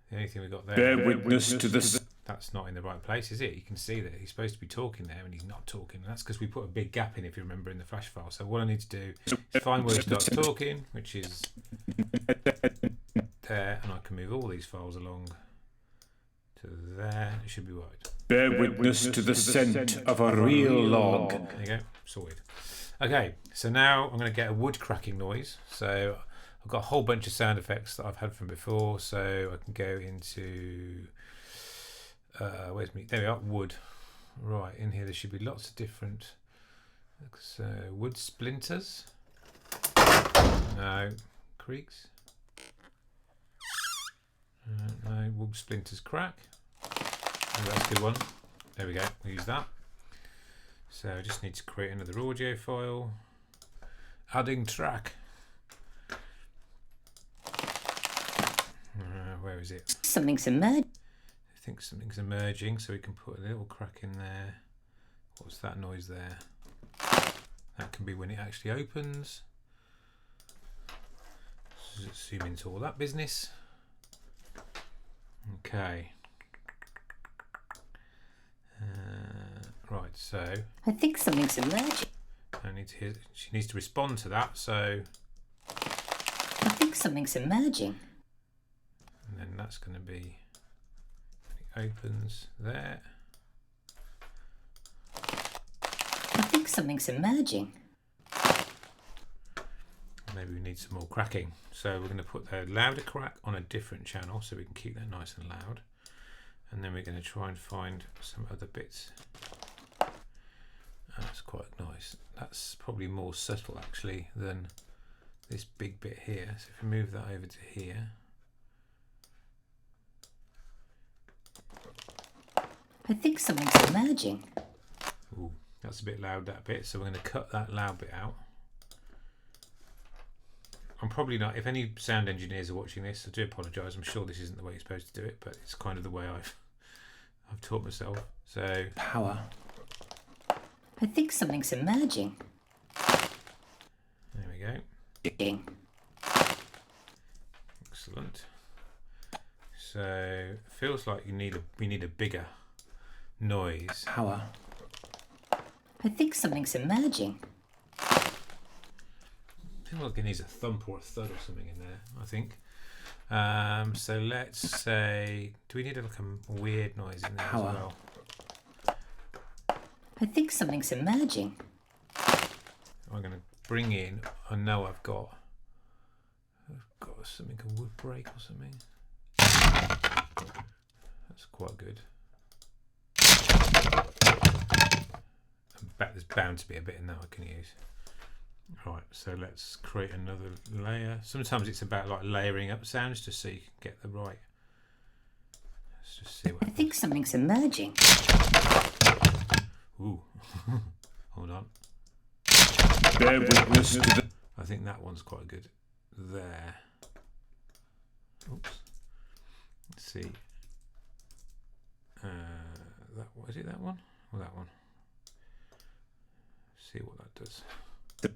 The only thing we got there. Bear witness to the. That's not in the right place, is it? You can see that he's supposed to be talking there and he's not talking. And that's because we put a big gap in, if you remember, in the flash file. So what I need to do is find where he starts talking, which is there, and I can move all these files along to there. It should be right. Bear witness to the scent of a real log. There you go, sorted. Okay, so now I'm going to get a wood cracking noise. So I've got a whole bunch of sound effects that I've had from before. So I can go into where's me? There we are, wood. Right, in here there should be lots of different. So wood splinters. No, creaks. No, wood splinters crack. Oh, that's a good one. There we go. We'll use that. So I just need to create another audio file. Adding track. Where is it? Something's emerging. I think something's emerging, so we can put a little crack in there. What's that noise there? That can be when it actually opens. Let's zoom into all that business. Okay. Right, so I think something's emerging. I need to hear. She needs to respond to that. So, I think something's emerging. and then that's going to be when it opens there. I think something's emerging. Maybe we need some more cracking. So we're going to put the louder crack on a different channel so we can keep that nice and loud. And then we're going to try and find some other bits. That's quite nice. That's probably more subtle actually than this big bit here. So if we move that over to here. I think something's emerging. Ooh, that's a bit loud, that bit. So we're going to cut that loud bit out. I'm probably not, if any sound engineers are watching this, I do apologise. I'm sure this isn't the way you're supposed to do it, but it's kind of the way I've taught myself. So Power. I think something's emerging. there we go. Ding. Excellent. So it feels like we need a bigger noise. Power. I think something's emerging. I feel like it needs a thump or a thud or something in there, I think. So let's say, do we need like a weird noise in there Power. as well? I think something's emerging. I'm going to bring in, I know I've got something, a wood break or something. That's quite good. I bet there's bound to be a bit in that I can use. Right, so let's create another layer. Sometimes it's about like layering up sounds just so you can get the right. Let's just see what I think something's emerging. Ooh. Hold on. Bear witness to the. I think that one's quite good. There. Oops. Let's see. That was it. That one or that one? See what that does.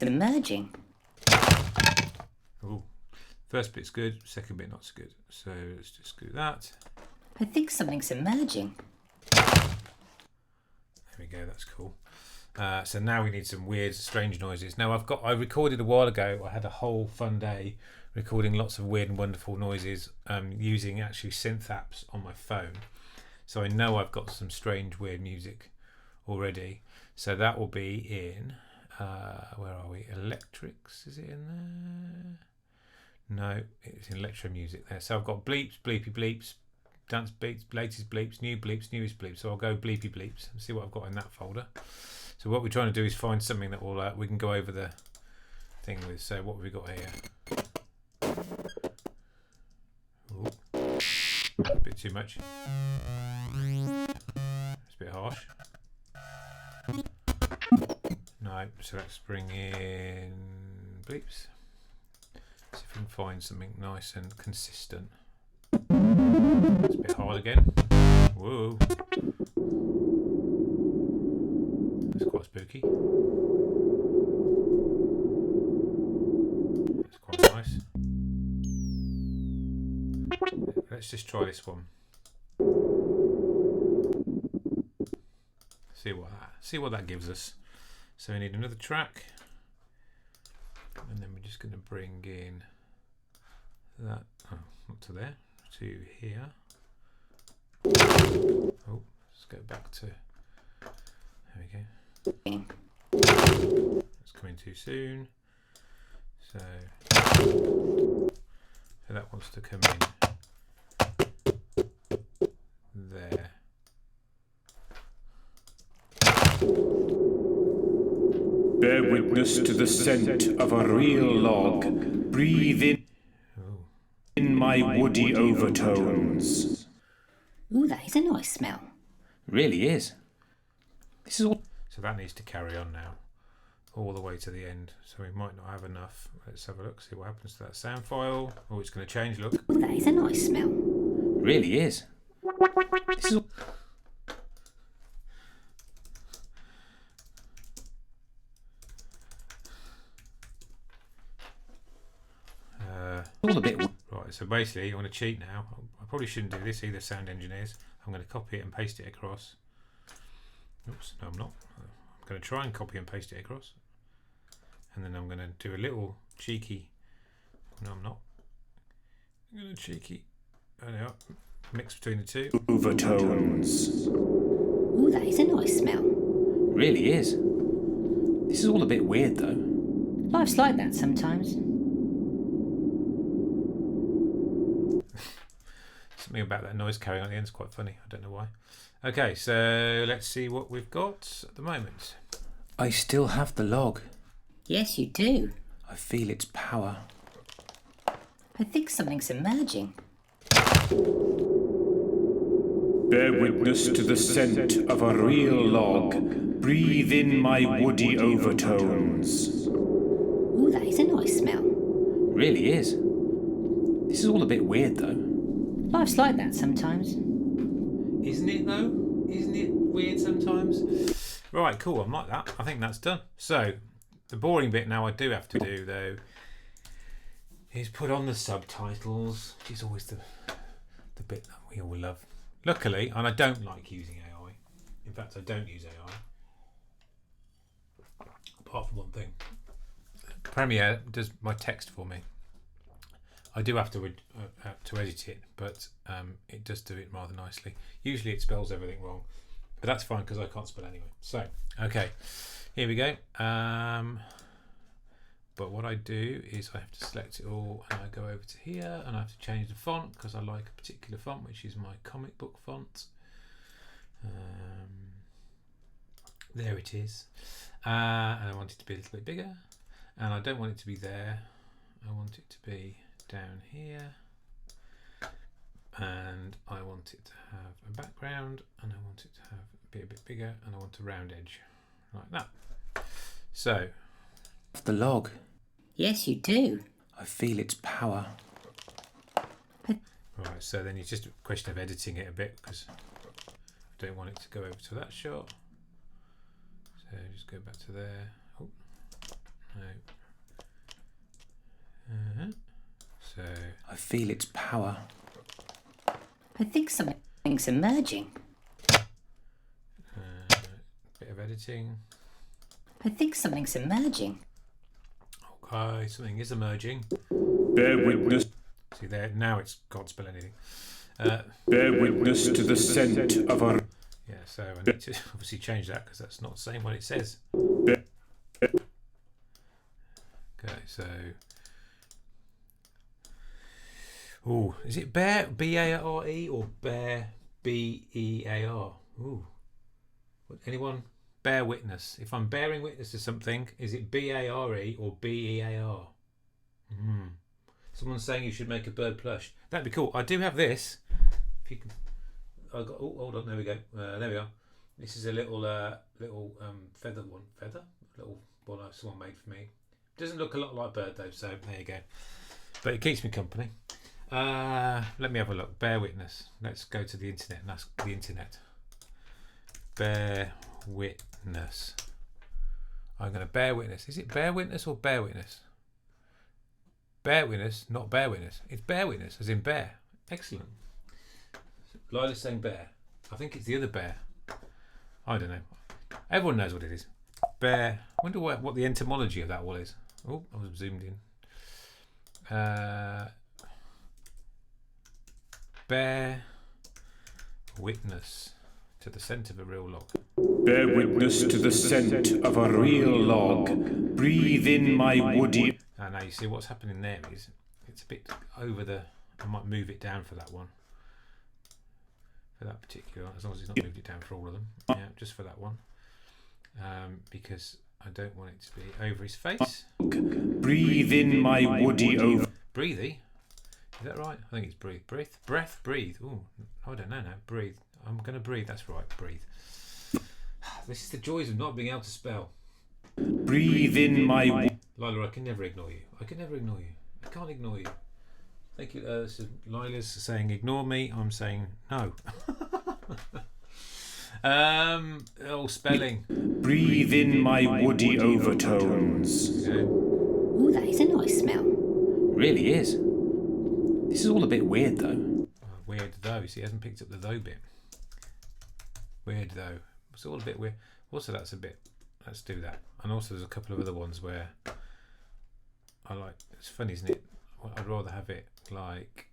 Emerging. Ooh. First bit's good. Second bit not so good. So let's just do that. I think something's emerging. There we go. That's cool. So now we need some weird, strange noises. Now I recorded a while ago. I had a whole fun day recording lots of weird and wonderful noises using actually synth apps on my phone. So I know I've got some strange, weird music already. So that will be in, where are we? Electrics, is it in there? No, it's in electro music there. So I've got bleeps, bleepy bleeps, dance beats, latest bleeps, new bleeps, newest bleeps. So I'll go bleepy bleeps and see what I've got in that folder. So what we're trying to do is find something that will we can go over the thing with. So what have we got here? Ooh. A bit too much. It's a bit harsh. No, so let's bring in bleeps. See if we can find something nice and consistent. It's a bit hard again. Whoa. spooky. That's quite nice. Let's just try this one. See what that gives us. So we need another track, and then we're just going to bring in that not to there, to here. Oh, let's go back to. There we go. It's coming too soon. So that wants to come in there. Bear witness to the scent of a real log. Breathe in my woody overtones. Ooh, that is a nice smell. Really is. This is all. So that needs to carry on now, all the way to the end. So we might not have enough. Let's have a look, see what happens to that sound file. Oh, it's going to change, look. Ooh, that is a nice smell. Really is. This is all. All a bit. Right, so basically, you want to cheat now. I probably shouldn't do this either, sound engineers. I'm going to copy it and paste it across. Oops, no, I'm not. I'm going to try and copy and paste it across. And then I'm going to do a little cheeky. No, I'm not. I'm going to cheeky. There we are. Mix between the two. Overtones. Ooh, that is a nice smell. Really is. This is all a bit weird though. Life's like that sometimes. Something about that noise carrying on at the end is quite funny. I don't know why. Okay, so let's see what we've got at the moment. I still have the log. Yes, you do. I feel its power. I think something's emerging. Bear witness to the scent of a real log. Breathe in my woody overtones. Ooh, that is a nice smell. Really is. This is all a bit weird though. Life's like that sometimes. Isn't it though? Isn't it weird sometimes? Right, cool, I'm like that. I think that's done. So, the boring bit now I do have to do though is put on the subtitles, which is always the bit that we all love. Luckily, and I don't like using AI. In fact, I don't use AI. Apart from one thing. Premiere does my text for me. I do have to edit it, but it does do it rather nicely. Usually it spells everything wrong, but that's fine because I can't spell anyway. So, okay, here we go. But what I do is I have to select it all and I go over to here and I have to change the font because I like a particular font, which is my comic book font. There it is. And I want it to be a little bit bigger, and I don't want it to be there. I want it to be down here, and I want it to have a background, and I want it to have be a bit bigger, and I want a round edge like that. So The log. Yes, you do. I feel its power. right, so then it's just a question of editing it a bit because I don't want it to go over to that shot. So just go back to there. Oh no. So I feel its power. I think something's emerging. bit of editing. I think something's emerging. Okay, something is emerging. Bear witness. See there, now it's can't spell anything. Bear witness to the scent of a. Yeah, so I need to obviously change that because that's not saying what it says. Okay, so. Oh, is it bear, B-A-R-E, or bear, B-E-A-R? Ooh. Anyone? Bear witness. If I'm bearing witness to something, is it B-A-R-E or B-E-A-R? Someone's saying you should make a bird plush. That'd be cool. I do have this. If you can. I got. Oh, hold on. There we go. There we are. This is a little feather one. Feather? Little one someone made for me. Doesn't look a lot like bird though. So there you go. But it keeps me company. Let me have a look. Bear witness. Let's go to the internet and ask the internet. Bear witness. I'm going to bear witness. Is it bear witness or bear witness? Bear witness, not bear witness. It's bear witness, as in bear. Excellent. Lila's saying bear. I think it's the other bear. I don't know. Everyone knows what it is. Bear. I wonder what the etymology of that all is. Oh, I was zoomed in. Bear witness to the scent of a real log. Bear witness to the scent of a real log. Breathe in my woody... Now you see what's happening there is it's a bit over the... I might move it down for that one. For that particular, as long as it's not moved it down for all of them. Yeah, just for that one. Because I don't want it to be over his face. Breathe in my woody over... Breathy? Is that right? I think it's breathe. Breath, breathe. Ooh, I don't know now. Breathe. I'm going to breathe. That's right, breathe. This is the joys of not being able to spell. Breathe in my... Lila, I can never ignore you. I can never ignore you. I can't ignore you. Thank you. This is Lila's saying ignore me. I'm saying no. Spelling. Breathe in my woody overtones. Okay. Oh, that is a nice smell. Really is. This is all a bit weird though. Weird though. See, he hasn't picked up the though bit. Weird though. It's all a bit weird. Also, that's a bit. Let's do that. And also, there's a couple of other ones where I like. It's funny, isn't it? I'd rather have it like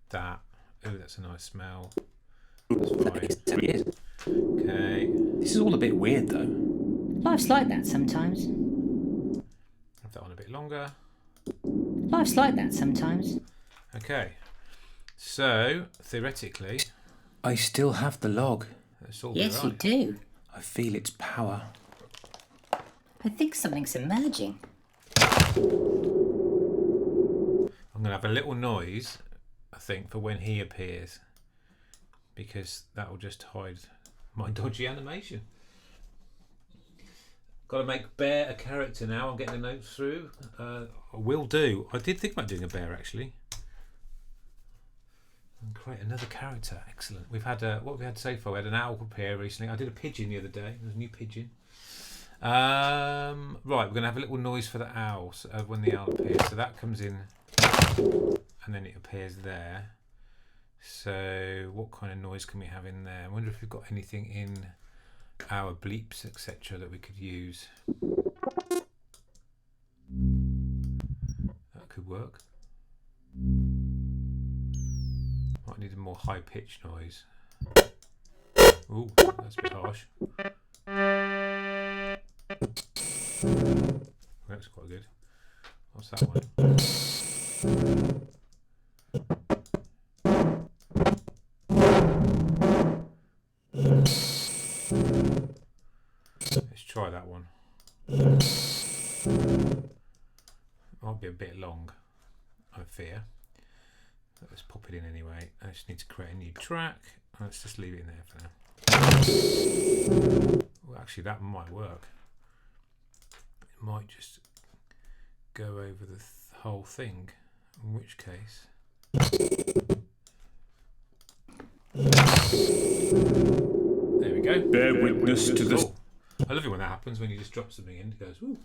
that. Oh, that's a nice smell. That's fine. It really is. Okay. This is all a bit weird though. Life's like that sometimes. Have that one a bit longer. Life's like that sometimes. Okay. So theoretically, I still have the log. that's all Yes, you right. do. I feel its power. I think something's emerging. I'm going to have a little noise, I think, for when he appears, because that will just hide my dodgy animation. Got to make Bear a character now. I'm getting the notes through. I will do. I did think about doing a bear actually. And create another character. Excellent. We've had what we had so far. We had an owl appear recently. I did a pigeon the other day. There's a new pigeon. Right, we're going to have a little noise for the owl when the owl appears. So that comes in, and then it appears there. So what kind of noise can we have in there? I wonder if we've got anything in our bleeps, etc., that we could use. That could work. Might need a more high-pitched noise. Ooh, that's a bit harsh. That's quite good. What's that one? Let's try that one. Might be a bit long, I fear. Let's pop it in anyway. I just need to create a new track. Let's just leave it in there for now. Well, actually, that might work. It might just go over the whole thing, in which case... There we go. Bear witness to the... Cool. I love it when that happens, when you just drop something in, it goes, ooh.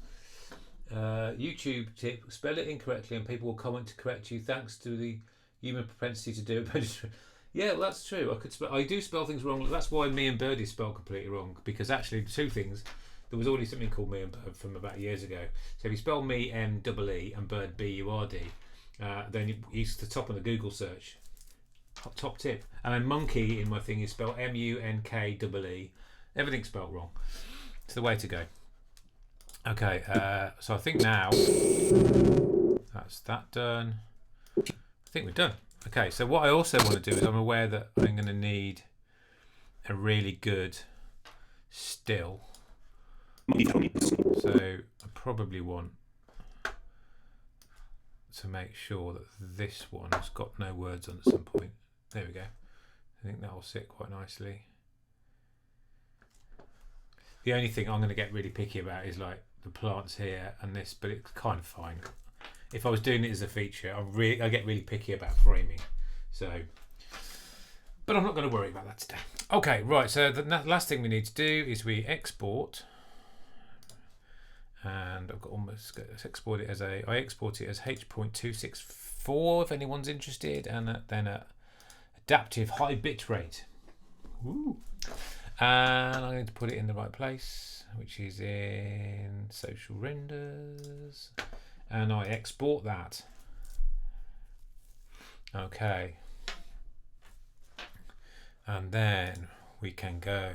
YouTube tip, spell it incorrectly and people will comment to correct you thanks to the human propensity to do it. Yeah, well, that's true. I do spell things wrong. That's why Me and Burd is spelled completely wrong, because actually two things. There was already something called Me and Burd from about years ago. So if you spell Me M-E-E and Burd B-U-R-D, then he's the top of the Google search. Top tip. And then monkey in my thing is spelled M-U-N-K-E-E. Everything's spelled wrong. It's the way to go. Okay, so I think now that's that done. I think we're done. Okay, so what I also want to do is I'm aware that I'm going to need a really good still. So I probably want to make sure that this one has got no words on at some point. There we go. I think that will sit quite nicely. The only thing I'm going to get really picky about is like the plants here and this, but it's kind of fine. If I was doing it as a feature, I get really picky about framing. So, but I'm not going to worry about that today. Okay, right. So the last thing we need to do is we export. and I've got almost export it as I export it as H.264 if anyone's interested, and then at adaptive high bit rate. Ooh. And I'm going to put it in the right place, which is in social renders, and I export that. Okay, and then we can go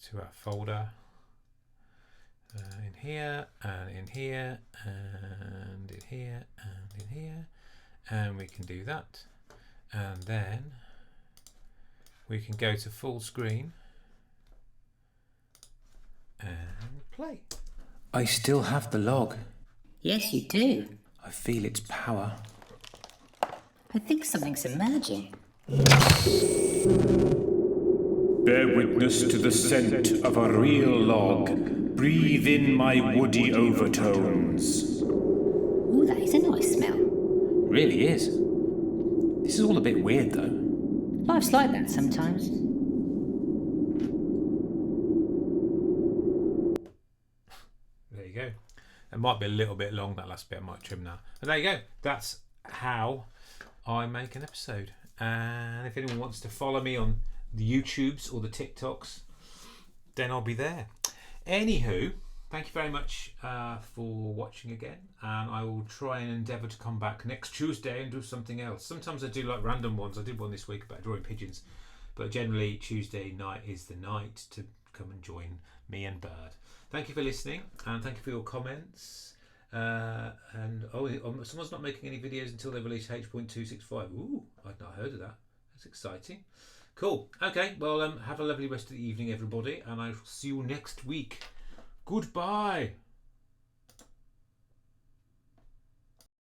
to our folder in here and in here and in here and in here, and we can do that, and then we can go to full screen and play. I still have the log. Yes, you do. I feel its power. I think something's emerging. Bear witness to the scent of a real log. Breathe in my woody overtones. Ooh, that is a nice smell. Really is. This is all a bit weird though. Life's like that sometimes. There you go. It might be a little bit long, that last bit. I might trim that. But there you go. That's how I make an episode. And if anyone wants to follow me on the YouTubes or the TikToks, then I'll be there. Anywho, thank you very much for watching again, and I will try and endeavour to come back next Tuesday and do something else. Sometimes I do like random ones. I did one this week about drawing pigeons, but generally Tuesday night is the night to come and join Mee and Burd. Thank you for listening, and thank you for your comments. And someone's not making any videos until they release H.265. Ooh, I'd not heard of that. That's exciting. Cool. Okay, well, have a lovely rest of the evening, everybody, and I'll see you next week. Goodbye.